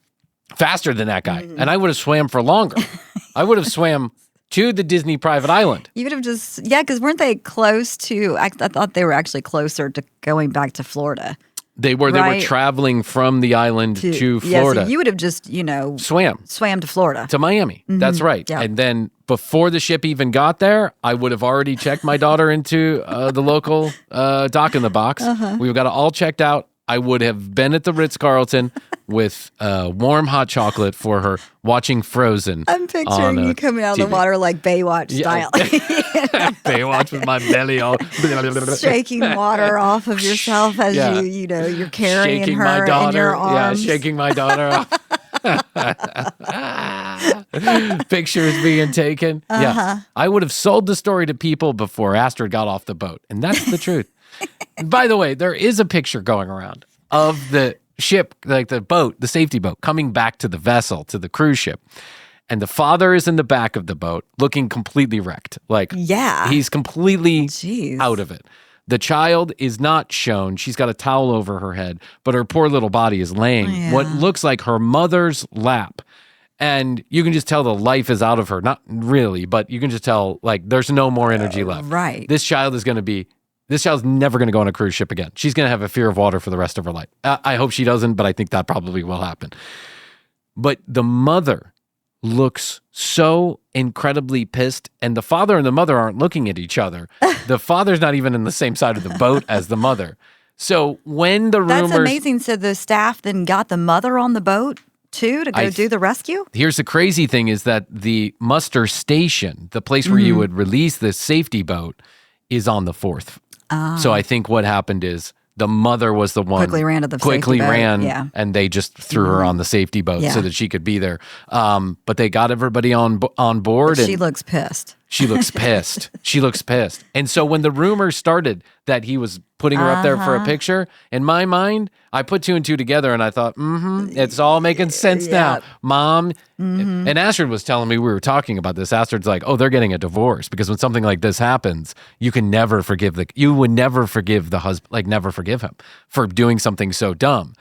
Faster than that guy. And I would have swam for longer. I would have swam to the Disney private island. You would have just, because weren't they close to, I thought they were actually closer to going back to Florida. They were traveling from the island to Florida. So you would have just, swam to Florida. To Miami. That's right. Yep. And then before the ship even got there, I would have already checked my daughter into the local dock in the box. We got it all checked out. I would have been at the Ritz-Carlton with warm hot chocolate for her, watching Frozen. I'm picturing you coming out of the water like Baywatch style. Baywatch with my belly all shaking water off of yourself as you're carrying shaking her my daughter, in your arms. Shaking my daughter off. Pictures being taken. Yeah, I would have sold the story to people before Astrid got off the boat, and that's the truth. By the way, there is a picture going around of the ship, like the boat, the safety boat, coming back to the vessel, to the cruise ship. And the father is in the back of the boat looking completely wrecked. He's completely out of it. The child is not shown. She's got a towel over her head, but her poor little body is laying what looks like her mother's lap. And you can just tell the life is out of her. Not really, but you can just tell, there's no more energy left. Right. This child's never going to go on a cruise ship again. She's going to have a fear of water for the rest of her life. I hope she doesn't, but I think that probably will happen. But the mother looks so incredibly pissed, and the father and the mother aren't looking at each other. The father's not even in the same side of the boat as the mother. So when the rumors... That's amazing. So the staff then got the mother on the boat too to go do the rescue? Here's the crazy thing is that the muster station, the place where you would release the safety boat, is on the fourth. So I think what happened is the mother was the one quickly ran to the safety boat. And they just threw her on the safety boat so that she could be there. But they got everybody on board. But she looks pissed. She looks pissed. She looks pissed. And so when the rumors started that he was putting her up there for a picture, in my mind, I put two and two together and I thought, it's all making sense now. Mom, and Astrid was telling me, we were talking about this. Astrid's like, oh, they're getting a divorce because when something like this happens, you can never forgive you would never forgive the husband, never forgive him for doing something so dumb.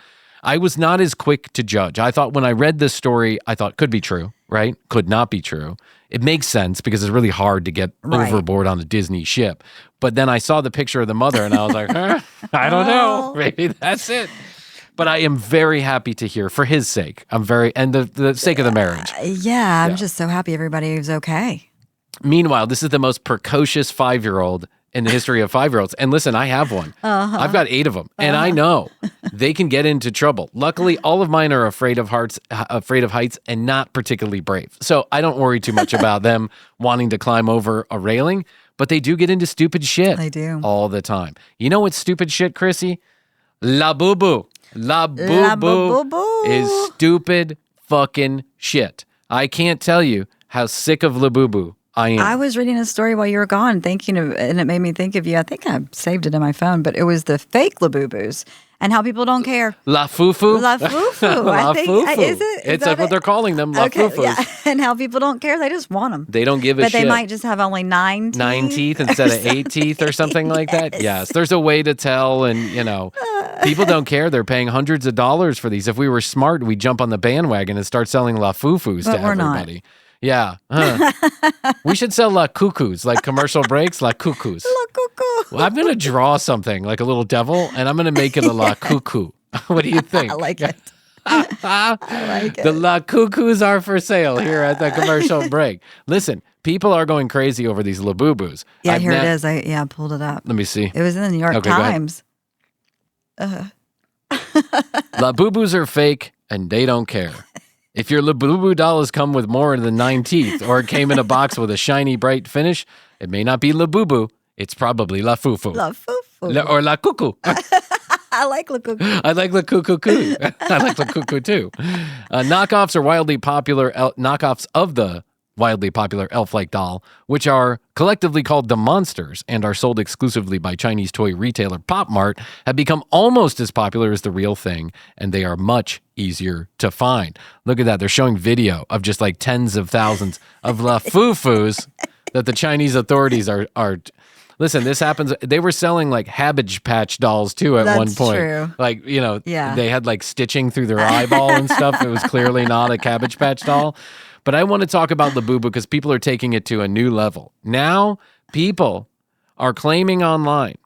I was not as quick to judge. I thought when I read this story, I thought could be true, right? Could not be true. It makes sense because it's really hard to get overboard on a Disney ship. But then I saw the picture of the mother and I was like, I don't know. Maybe that's it. But I am very happy to hear for his sake. And the sake of the marriage. I'm just so happy everybody was okay. Meanwhile, this is the most precocious 5-year-old in the history of 5-year-olds. And listen, I have one. I've got 8 of them, and I know they can get into trouble. Luckily, all of mine are afraid of heights, and not particularly brave. So I don't worry too much about them wanting to climb over a railing, but they do get into stupid shit. They do. All the time. You know what's stupid shit, Krissy? Labubu. Labubu is stupid fucking shit. I can't tell you how sick of Labubu I am. I was reading a story while you were gone, and it made me think of you. I think I saved it in my phone, but it was the fake Labubus and how people don't care. La Fufu? La Fufu. La I think, Fufu. Is it? It's like what they're calling them, La Fufus. Yeah. And how people don't care. They just want them. They don't give a shit. But they might just have only 9 teeth. 9 teeth instead of 8 teeth or something like that. Yes, there's a way to tell, and people don't care. They're paying hundreds of dollars for these. If we were smart, we'd jump on the bandwagon and start selling La Fufus to everybody. Not. Yeah. We should sell La CooCoos, like commercial breaks, La CooCoos. La cuckoo. Well, I'm going to draw something like a little devil, and I'm going to make it a La Cuckoo. What do you think? I like it. I like it. The La Cuckoos are for sale here at the commercial break. Listen, people are going crazy over these Labubus. Yeah, here it is. I pulled it up. Let me see. It was in the New York Times. Labubus are fake, and they don't care. If your Labubu doll has come with more than 9 teeth, or it came in a box with a shiny, bright finish, it may not be Labubu. It's probably La Fufu. La Fufu. Or La Cuckoo. I like La Cuckoo. I like La Cuckoo. I like La Cuckoo too. Knockoffs are wildly popular. Knockoffs of the wildly popular elf-like doll, which are collectively called the monsters and are sold exclusively by Chinese toy retailer Pop Mart, have become almost as popular as the real thing, and they are much easier to find. Look at that. They're showing video of just like tens of thousands of La Fufus that the Chinese authorities are. Listen, this happens. They were selling like Cabbage Patch dolls too at one point. True. Like, Yeah. They had like stitching through their eyeball and stuff. It was clearly not a Cabbage Patch doll. But I want to talk about Labubu because people are taking it to a new level. Now, people are claiming online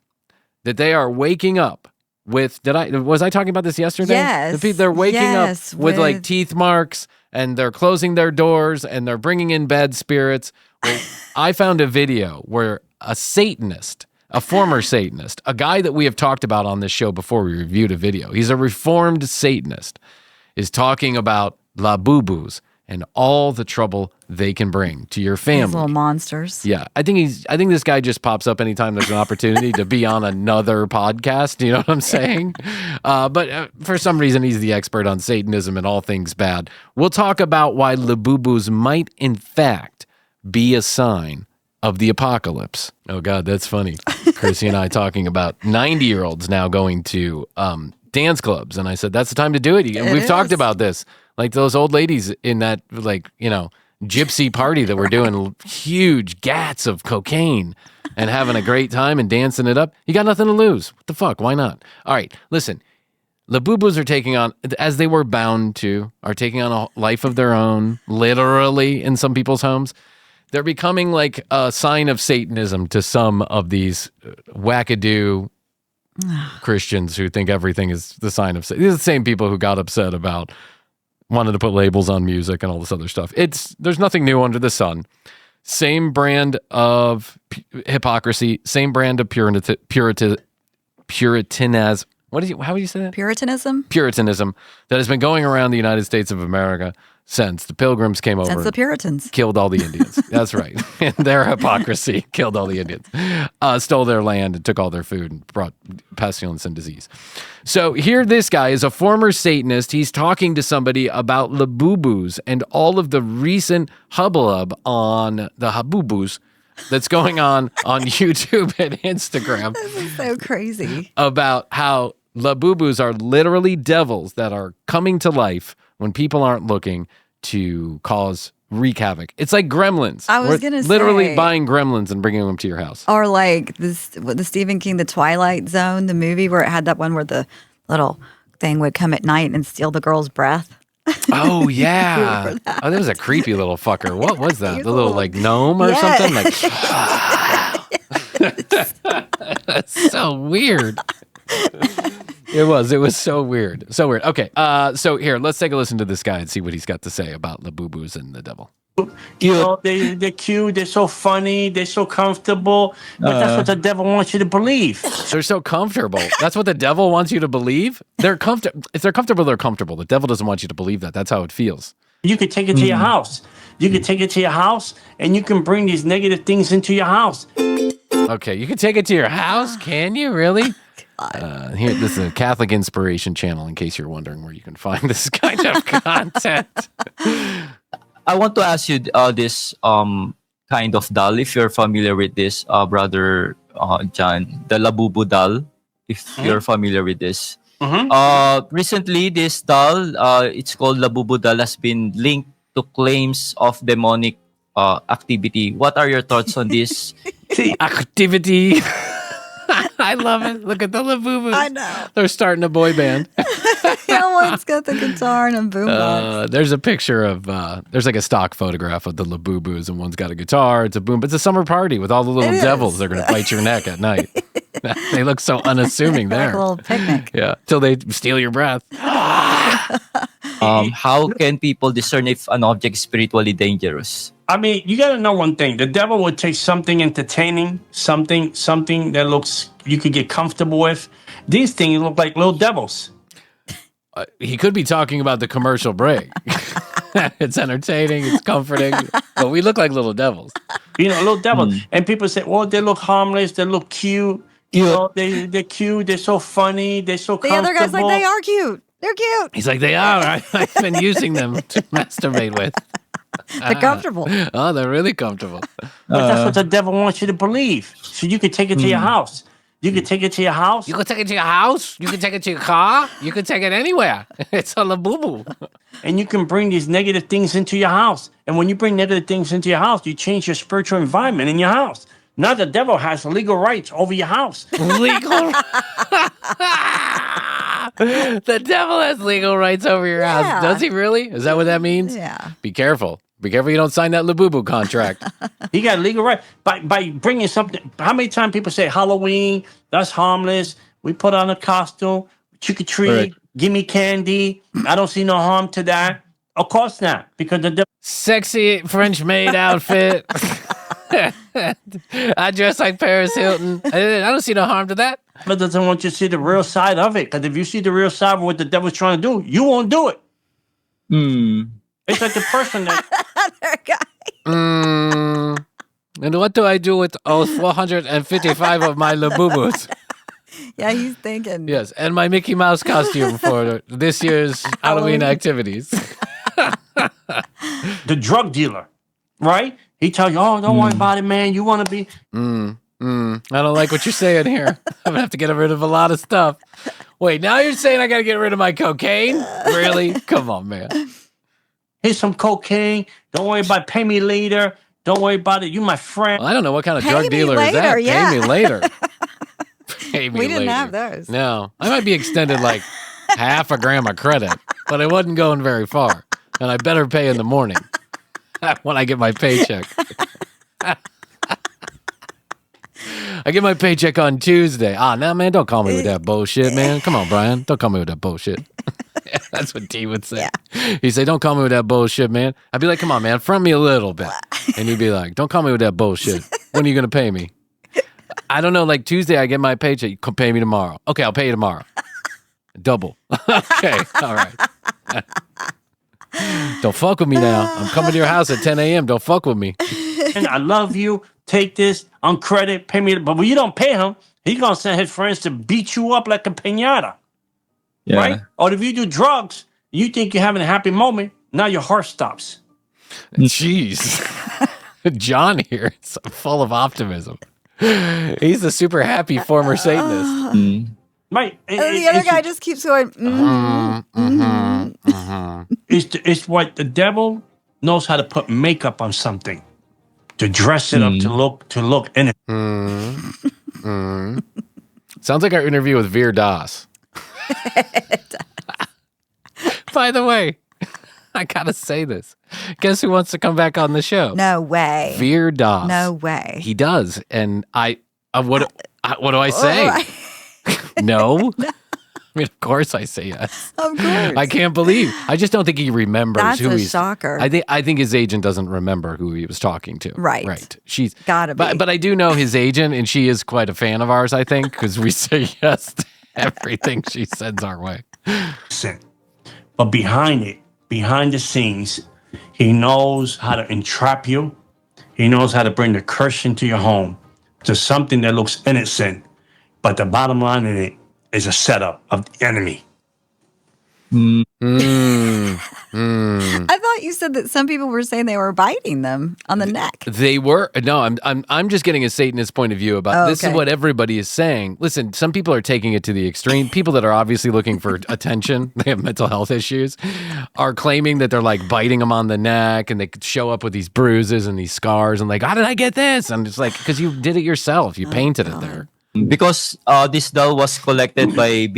that they are waking up with. Was I talking about this yesterday? Yes. They're waking up Yes, with like teeth marks, and they're closing their doors, and they're bringing in bad spirits. Well, I found a video where a Satanist, a former Satanist, a guy that we have talked about on this show before we reviewed a video, he's a reformed Satanist, is talking about Labubus and all the trouble they can bring to your family. These little monsters. Yeah, I think this guy just pops up anytime there's an opportunity to be on another podcast. You know what I'm saying? But for some reason, he's the expert on Satanism and all things bad. We'll talk about why Labubus might, in fact, be a sign of the apocalypse. Oh, God, that's funny. Krissy and I talking about 90-year-olds now going to dance clubs. And I said, that's the time to do it. We've talked about this. Like those old ladies in that, gypsy party that were doing huge gats of cocaine and having a great time and dancing it up. You got nothing to lose. What the fuck? Why not? All right, listen. Labubus are taking on, as they were bound to, are taking on a life of their own, literally, in some people's homes. They're becoming like a sign of Satanism to some of these wackadoo Christians who think everything is the sign of Satan. These are the same people who got upset about wanted to put labels on music and all this other stuff. There's nothing new under the sun. Same brand of hypocrisy, same brand of Puritanism. How would you say that? Puritanism? Puritanism that has been going around the United States of America since the Pilgrims came over. Since the Puritans. Killed all the Indians. That's right. And their hypocrisy killed all the Indians. Stole their land and took all their food and brought pestilence and disease. So here this guy is a former Satanist. He's talking to somebody about Labubus and all of the recent hubbub on the Habubus that's going on YouTube and Instagram. This is so crazy. About how Labubus are literally devils that are coming to life when people aren't looking to wreak havoc. It's like gremlins. I was going to say. Literally buying gremlins and bringing them to your house. Or like the Stephen King, The Twilight Zone, the movie where it had that one where the little thing would come at night and steal the girl's breath. Oh, yeah. That was a creepy little fucker. What was that? The little like gnome or something? Like, that's so weird. It was so weird. So weird. Okay, so here, let's take a listen to this guy and see what he's got to say about Labubus and the devil. they're cute, they're so funny, they're so comfortable. But that's what the devil wants you to believe. They're so comfortable. That's what the devil wants you to believe? They're comfortable. If they're comfortable, they're comfortable. The devil doesn't want you to believe that. That's how it feels. You can take it to your house. You can take it to your house, and you can bring these negative things into your house. Okay, you can take it to your house? Can you really? Here, this is a Catholic Inspiration channel, in case you're wondering where you can find this kind of content. I want to ask you this kind of doll, if you're familiar with this, brother John, the Labubu doll, if you're familiar with this. Recently, this doll, it's called Labubu doll, has been linked to claims of demonic activity. What are your thoughts on this? Activity. I love it. Look at the Labubus. I know. They're starting a boy band. One's got the guitar and a boombox. There's a picture of, there's like a stock photograph of the Labubus, and one's got a guitar, it's a boom. It's a summer party with all the little devils. They're going to bite your neck at night. They look so unassuming there. Like a little picnic. Yeah, till they steal your breath. How can people discern if an object is spiritually dangerous? I mean, you got to know one thing. The devil would take something entertaining, something that looks you could get comfortable with. These things look like little devils. He could be talking about the commercial break. It's entertaining, it's comforting, but we look like little devils. Little devils. And people say, well, they look harmless, they look cute. They're cute, they're so funny, they're so The comfortable. other guy's like, they are cute. They're cute. He's like, they are. I've been using them to masturbate with. They're comfortable. Oh, they're really comfortable. But that's what the devil wants you to believe. So you can take it to your house. You can take it to your house. You can take it to your house. You can take it to your car. You can take it anywhere. It's a Labubu. And you can bring these negative things into your house. And when you bring negative things into your house, you change your spiritual environment in your house. Now the devil has legal rights over your house. Legal. The devil has legal rights over your house. Does he really? Is that what that means? Yeah. Be careful. Be careful you don't sign that Labubu contract. He got legal right by bringing something. How many times people say Halloween? That's harmless. We put on a costume, trick or treat, Right. give me candy. I don't see no harm to that. Of course not, because the devil. Sexy French maid outfit. I dress like Paris Hilton. I don't see no harm to that. But doesn't want you to see the real side of it. Because if you see the real side of what the devil's trying to do, you won't do it. It's like the person that. Other guy. And what do I do with all 455 of my Labubus? Yeah, he's thinking. Yes, and my Mickey Mouse costume for this year's Halloween activities. The drug dealer, right? He tells you, oh, don't worry about it, man. You want to be. I don't like what you're saying here. I'm going to have to get rid of a lot of stuff. Wait, now you're saying I got to get rid of my cocaine? Really? Come on, man. Here's some cocaine. Don't worry about it. Pay me later. Don't worry about it. You my friend. Well, I don't know what kind of Pay drug me dealer is that. later, yeah. Pay me later. Pay me We didn't later. have those. No. I might be extended like half a gram of credit, but it wasn't going very far. And I better pay in the morning when I get my paycheck. I get my paycheck on Tuesday. Now, man, don't call me with that bullshit, man. Come on, Brian. Don't call me with that bullshit. That's what T would say. Yeah. He'd say, don't call me with that bullshit, man. I'd be like, come on, man, front me a little bit. And he'd be like, don't call me with that bullshit. When are you going to pay me? I don't know, like Tuesday I get my paycheck. You can pay me tomorrow. Okay, I'll pay you tomorrow. Double. Okay, all right. Don't fuck with me now. I'm coming to your house at 10 a.m. Don't fuck with me. And I love you. Take this on credit. Pay me. But when you don't pay him, he's going to send his friends to beat you up like a piñata. Yeah. Right? Or if you do drugs, you think you're having a happy moment. Now your heart stops. Jeez. John here is full of optimism. He's the super happy former Satanist. Right? And the other guy just keeps going. It's what the devil knows how to put makeup on something, to dress it up, to look in it. Sounds like our interview with Veer Das. By the way, I gotta say this. Guess who wants to come back on the show? No way. Veer Das. No way. He does, and what do I say? All right. No. mean, of course I say yes. Of course. I can't believe. I just don't think he remembers That's who a he's. shocker. I think his agent doesn't remember who he was talking to. Right. Right. She's Gotta be. But I do know his agent, and she is quite a fan of ours. I think because we say yes to everything she sends our way. Sin. But behind the scenes, he knows how to entrap you. He knows how to bring the curse into your home to something that looks innocent. But the bottom line in it is a setup of the enemy. I thought you said that some people were saying they were biting them on the neck. They were I'm just getting a Satanist point of view about this is okay. what everybody is saying. Listen, some people are taking it to the extreme. People that are obviously looking for attention, they have mental health issues, are claiming that they're like biting them on the neck and they could show up with these bruises and these scars and like, how did I get this? And it's like, because you did it yourself. You painted it there. Because this doll was collected by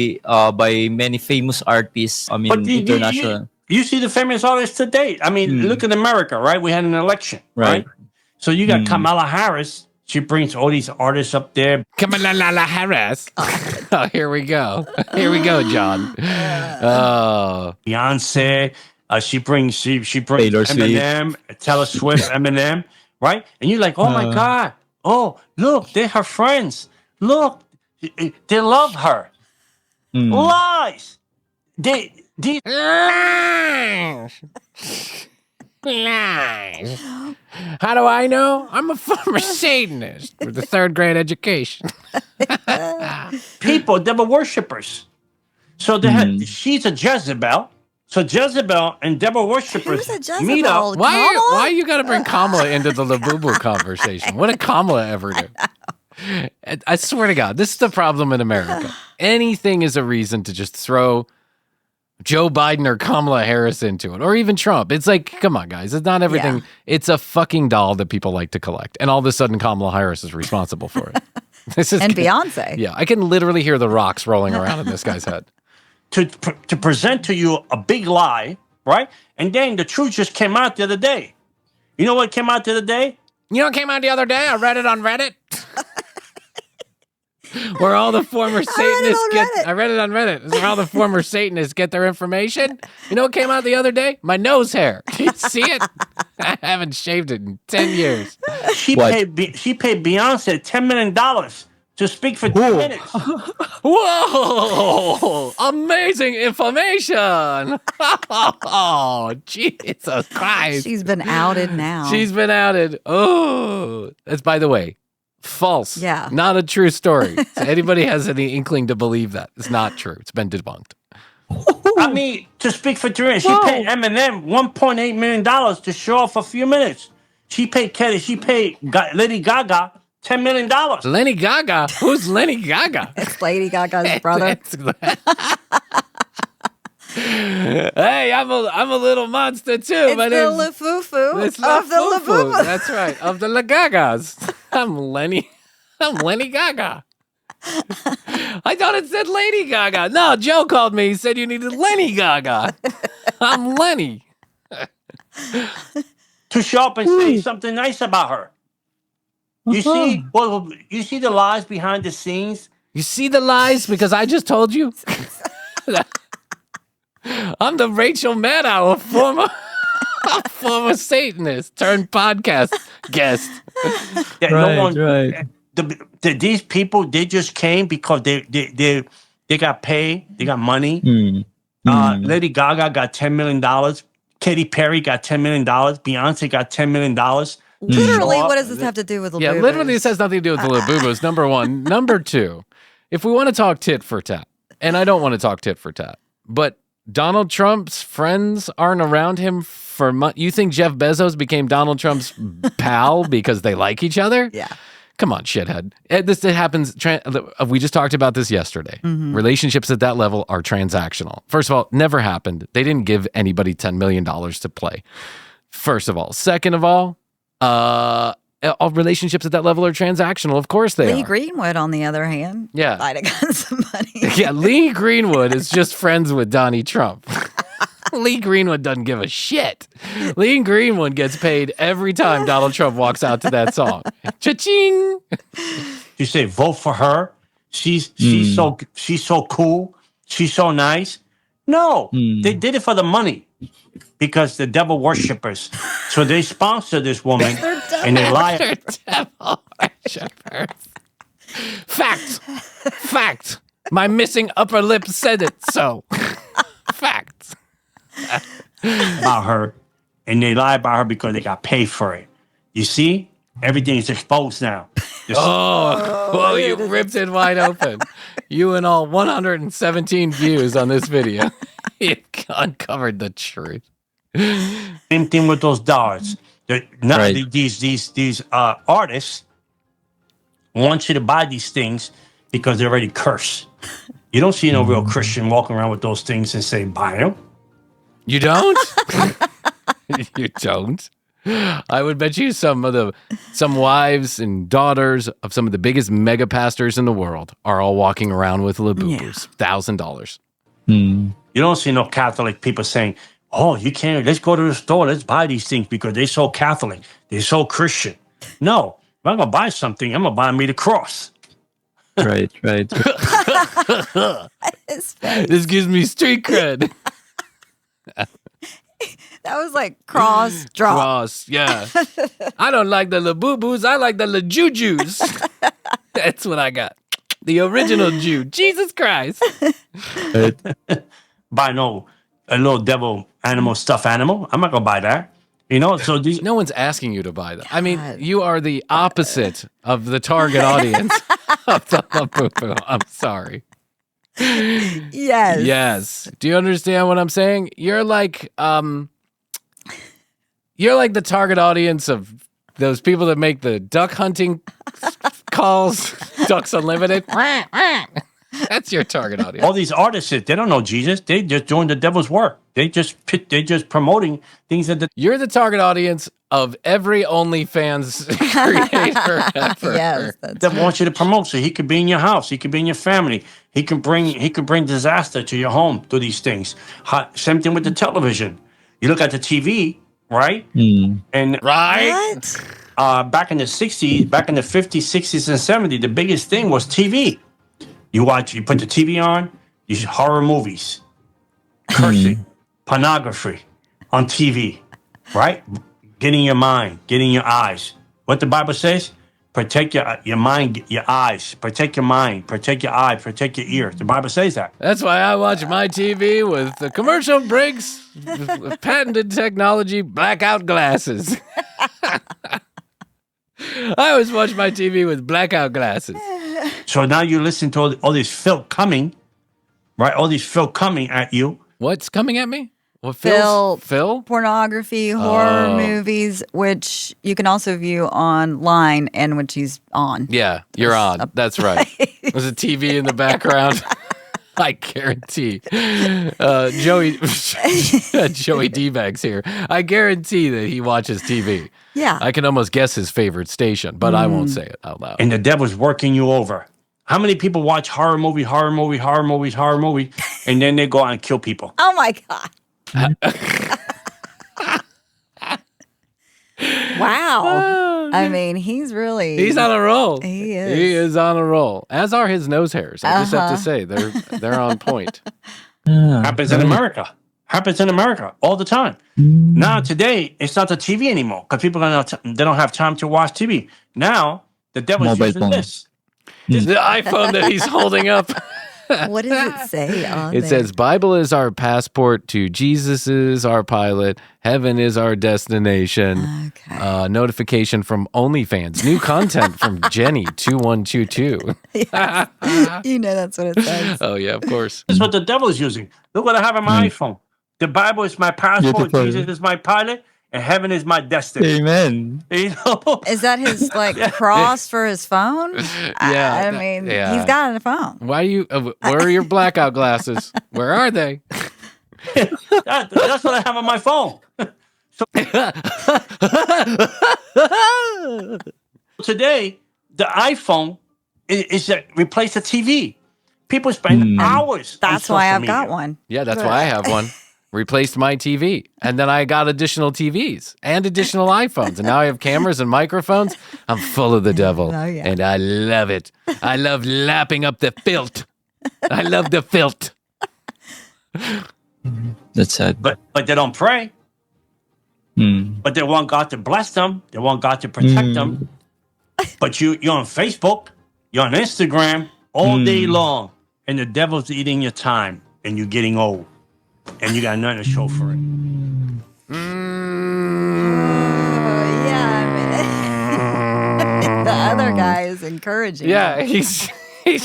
many famous artists. I mean, But international. you see the famous artists today. I mean, look at America, right? We had an election, right? Right. So you got Kamala Harris. She brings all these artists up there. Kamala Harris. Oh, here we go. Here we go, John. Oh. Beyonce. She brings Taylor Swift. Eminem, Taylor Swift, Eminem, right? And you're like, oh my God. Oh, look, they're her friends. Look, they love her. Lies. These Lies. How do I know? I'm a former Satanist with a third grade education. people, devil worshippers. So they had, she's a Jezebel. So Jezebel and devil worshippers Who's a Jezebel? meet up. Why you got to bring Kamala into the Labubu conversation? What did Kamala ever do? I swear to God, this is the problem in America. Anything is a reason to just throw Joe Biden or Kamala Harris into it, or even Trump. It's like, come on, guys. It's not everything. Yeah. It's a fucking doll that people like to collect. And all of a sudden, Kamala Harris is responsible for it. This is And Beyonce. Yeah, I can literally hear the rocks rolling around in this guy's head. to present to you a big lie, right? And then the truth just came out the other day. You know what came out the other day? You know what came out the other day? I read it on Reddit. Where all the former Satanists Reddit. I read it on Reddit. This is where all the former Satanists get their information. You know what came out the other day? My nose hair. You see it? I haven't shaved it in 10 years. She paid Beyonce $10 million to speak for 2 minutes. Whoa! Amazing information. Oh, Jesus Christ. She's been outed now. She's been outed. Oh, that's, by the way, false. Yeah. Not a true story. So anybody has any inkling to believe that, it's not true. It's been debunked. I mean, to speak for 2 minutes. She paid Eminem $1.8 million to show off a few minutes. She paid Lady Gaga $10 million. Lenny Gaga? Who's Lenny Gaga? It's Lady Gaga's brother. Hey, I'm a little monster too. It's My the name's Lafufu It's of the Labubu. Labubu. That's right, of the Gagas. I'm Lenny Gaga. I thought it said Lady Gaga. No, Joe called me. He said you needed Lenny Gaga. I'm Lenny. To show up and say something nice about her. You see, you see the lies behind the scenes. You see the lies because I just told you. I'm the Rachel Maddow, a former Satanist turned podcast guest. That Right. These people, they just came because they got paid, they got money. Lady Gaga got $10 million. Katy Perry got $10 million. Beyonce got $10 million. Literally, what does this have to do with Labubu? Yeah, literally, this has nothing to do with the Labubus, number one. Number two, if we want to talk tit for tat, and I don't want to talk tit for tat, but Donald Trump's friends aren't around him for months. You think Jeff Bezos became Donald Trump's pal because they like each other? Yeah. Come on, shithead. It happens. We just talked about this yesterday. Relationships at that level are transactional. First of all, never happened. They didn't give anybody $10 million to play. First of all. Second of all relationships at that level are transactional. Of course they Lee are. Greenwood, on the other hand, Yeah. might have gotten some money. Yeah, Lee Greenwood is just friends with Donnie Trump. Lee Greenwood doesn't give a shit. Lee Greenwood gets paid every time Donald Trump walks out to that song. Cha-ching! You say vote for her. She's so cool. she's so nice. No, they did it for the money because the devil worshippers. So they sponsor this woman and they lie. They're devil worshippers. Fact. My missing upper lip said it so. Fact. About her, and they lie about her because they got paid for it. You see, everything is exposed now. Whoa, you ripped it wide open. You and all 117 views on this video. You uncovered the truth. Same thing with those dollars. Now Right. these artists want you to buy these things because they're already cursed. You don't see no real Christian walking around with those things and say, buy them. You don't? You don't? I would bet you some wives and daughters of some of the biggest mega pastors in the world are all walking around with Labubus. $1,000. You don't see no Catholic people saying, oh, you can't, let's go to the store, let's buy these things because they're so Catholic, they're so Christian. No, if I'm going to buy something, I'm going to buy me the cross. Right. This gives me street cred. That was like cross drop. Cross, yeah. I don't like the Labubus. I like the Lajujus. That's what I got. The original Jew. Jesus Christ. Buy a little devil animal, stuffed animal. I'm not going to buy that. You know, so these. No one's asking you to buy that. I mean, you are the opposite of the target audience of the Labubu. I'm sorry. Yes. Yes. Do you understand what I'm saying? You're like the target audience of those people that make the duck hunting calls, Ducks Unlimited. That's your target audience. All these artists, they don't know Jesus. They just doing the devil's work. They just promoting things that You're the target audience of every OnlyFans creator ever. Yes. That's devil wants you to promote. So he could be in your house. He could be in your family. He could bring disaster to your home through these things. Same thing with the television. You look at the TV, right? And Right? what? back in the 60s, back in the 50s, 60s, and 70s, the biggest thing was TV. You put the TV on, you see horror movies, cursing, pornography on TV, right? Getting your mind, getting your eyes. What the Bible says? Protect your mind, your eyes. Protect your mind, protect your eye, protect your ear. The Bible says that. That's why I watch my TV with the commercial breaks, with patented technology, blackout glasses. I always watch my TV with blackout glasses. So now you listen to all this filth coming, right? All these filth coming at you. What's coming at me? What Phil. Phil? Pornography, horror movies, which you can also view online and which he's on. Yeah, you're on. That's right. There's a TV in the background. I guarantee. Joey D-Bags here. I guarantee that he watches TV. Yeah. I can almost guess his favorite station, but I won't say it out loud. And the devil's working you over. How many people watch horror movie, and then they go out and kill people? Oh my God. Wow. I mean, he's He's on a roll. He is. He is on a roll. As are his nose hairs. I just have to say, they're on point. Happens in America. Happens in America all the time. Now today, it's not the TV anymore because people they don't have time to watch TV. Now the devil's Mobile using phone. this. The iPhone that he's holding up. What does it say on It there? says, Bible is our passport to Jesus is our pilot. Heaven is our destination. Okay. Notification from OnlyFans. New content from Jenny2122. You know that's what it says. Oh, yeah, of course. This is what the devil is using. Look what I have on my iPhone. The Bible is my passport. Beautiful. Jesus is my pilot. And heaven is my destiny. Amen. You know? Is that his cross for his phone? Yeah, I mean, yeah. he's got a phone. Why do you, where are your blackout glasses? Where are they? That's what I have on my phone. Today, the iPhone is replace the TV. People spend hours. That's on why social I've got media. one. Yeah, that's why I have one. Replaced my TV. And then I got additional TVs and additional iPhones. And now I have cameras and microphones. I'm full of the devil. Oh, yeah. And I love it. I love lapping up the filth. I love the filth. That's sad. But they don't pray. Mm. But they want God to bless them. They want God to protect them. But you're on Facebook, you're on Instagram all day long, and the devil's eating your time, and you're getting old, and you got nothing to show for it. The other guy is encouraging. Yeah, him. he's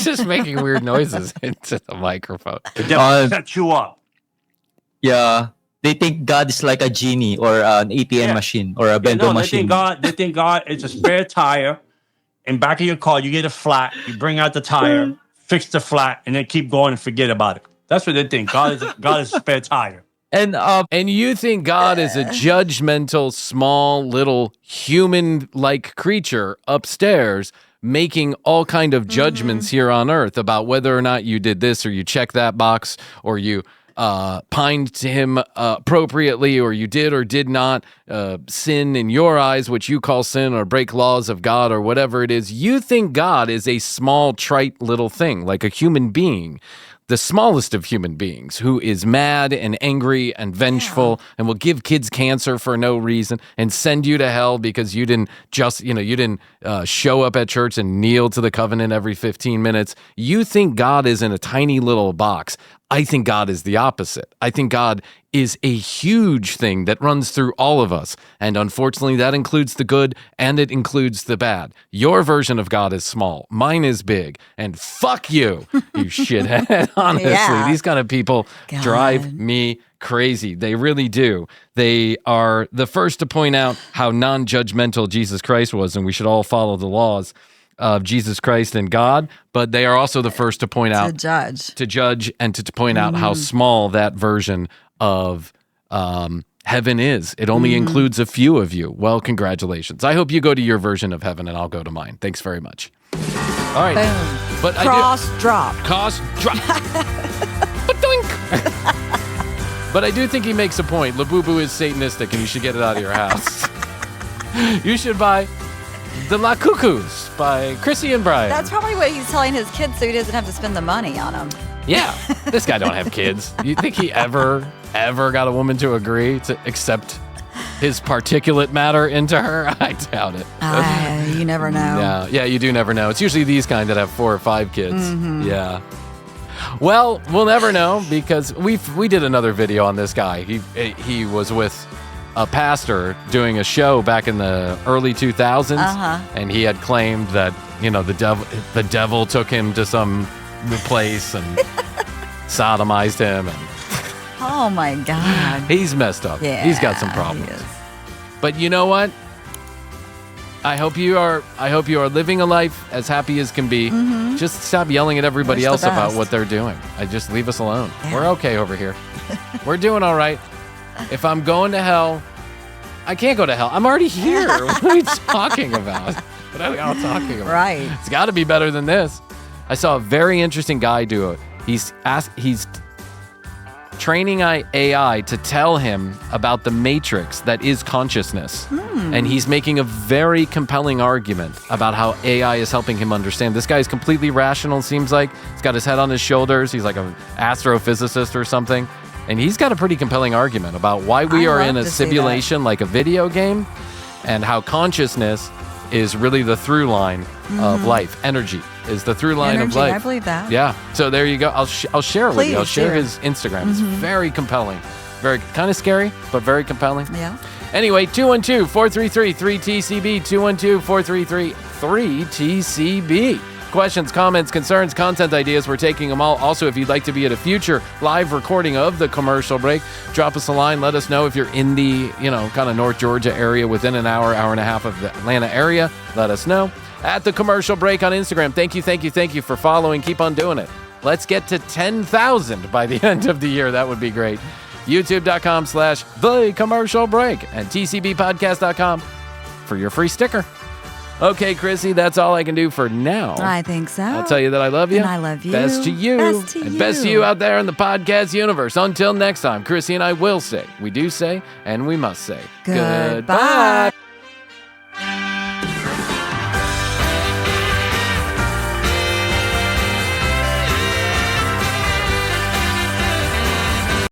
just making weird noises into the microphone. The devil sets you up. Yeah. They think God is like a genie or an ATM machine or a vending machine. They think God is a spare tire. In back of your car, you get a flat, you bring out the tire, fix the flat, and then keep going and forget about it. That's what they think. God is a spare tire. And you think God is a judgmental, small, little human-like creature upstairs making all kind of judgments here on earth about whether or not you did this or you checked that box or you pined to him appropriately, or you did or did not sin in your eyes, which you call sin, or break laws of God, or whatever it is. You think God is a small, trite little thing, like a human being, the smallest of human beings, who is mad and angry and vengeful and will give kids cancer for no reason and send you to hell because you didn't show up at church and kneel to the covenant every 15 minutes. You think God is in a tiny little box. I think God is the opposite. I think God is a huge thing that runs through all of us. And unfortunately, that includes the good and it includes the bad. Your version of God is small. Mine is big. And fuck you, you shithead. Honestly, these kind of people drive me crazy. They really do. They are the first to point out how non-judgmental Jesus Christ was, and we should all follow the laws of Jesus Christ and God, but they are also the first to point out, to judge and to point out how small that version of heaven is. It only includes a few of you. Well, congratulations. I hope you go to your version of heaven and I'll go to mine. Thanks very much. All right. Boom. But Cross drop. But I do think he makes a point. Labubu is satanistic and you should get it out of your house. You should buy the CooCoos by Krissy and Bryan. That's probably what he's telling his kids so he doesn't have to spend the money on them. Yeah. This guy don't have kids. You think he ever got a woman to agree to accept his particulate matter into her? I doubt it. You never know. Yeah, you do never know. It's usually these kind that have 4 or 5 kids. Yeah. Well, we'll never know because we did another video on this guy. He was with a pastor doing a show back in the early 2000s, and he had claimed that the devil took him to some place and sodomized him. And oh my God, he's messed up. Yeah, he's got some problems. He is. But you know what? I hope you are living a life as happy as can be. Just stop yelling at everybody else about what they're doing. Just leave us alone. Yeah. We're okay over here. We're doing all right. If I'm going to hell, I can't go to hell. I'm already here. What are we talking about? What are we all talking about? Right. It's got to be better than this. I saw a very interesting guy do it. He's training AI to tell him about the matrix that is consciousness. And he's making a very compelling argument about how AI is helping him understand. This guy is completely rational, seems like. He's got his head on his shoulders. He's like an astrophysicist or something. And he's got a pretty compelling argument about why we are in a simulation like a video game and how consciousness is really the through line of life. Energy is the through line of life. I believe that. Yeah. So there you go. I'll share it with you. I'll share his Instagram. It's very compelling. Very kind of scary, but very compelling. Yeah. Anyway, 212-433-3TCB, 212-433-3TCB. Questions, comments, concerns, content ideas, we're taking them all. Also, if you'd like to be at a future live recording of the commercial break, drop us a line. Let us know if you're in the, kind of North Georgia area within an hour and a half of the Atlanta area. Let us know. At the commercial break on Instagram. Thank you for following. Keep on doing it. Let's get to 10,000 by the end of the year. That would be great. YouTube.com/The Commercial Break and TCBpodcast.com for your free sticker. Okay, Krissy, that's all I can do for now. I think so. I'll tell you that I love you. And I love you. Best to you. Best to and you. best to you out there in the podcast universe. Until next time, Krissy and I will say, we do say, and we must say, Goodbye.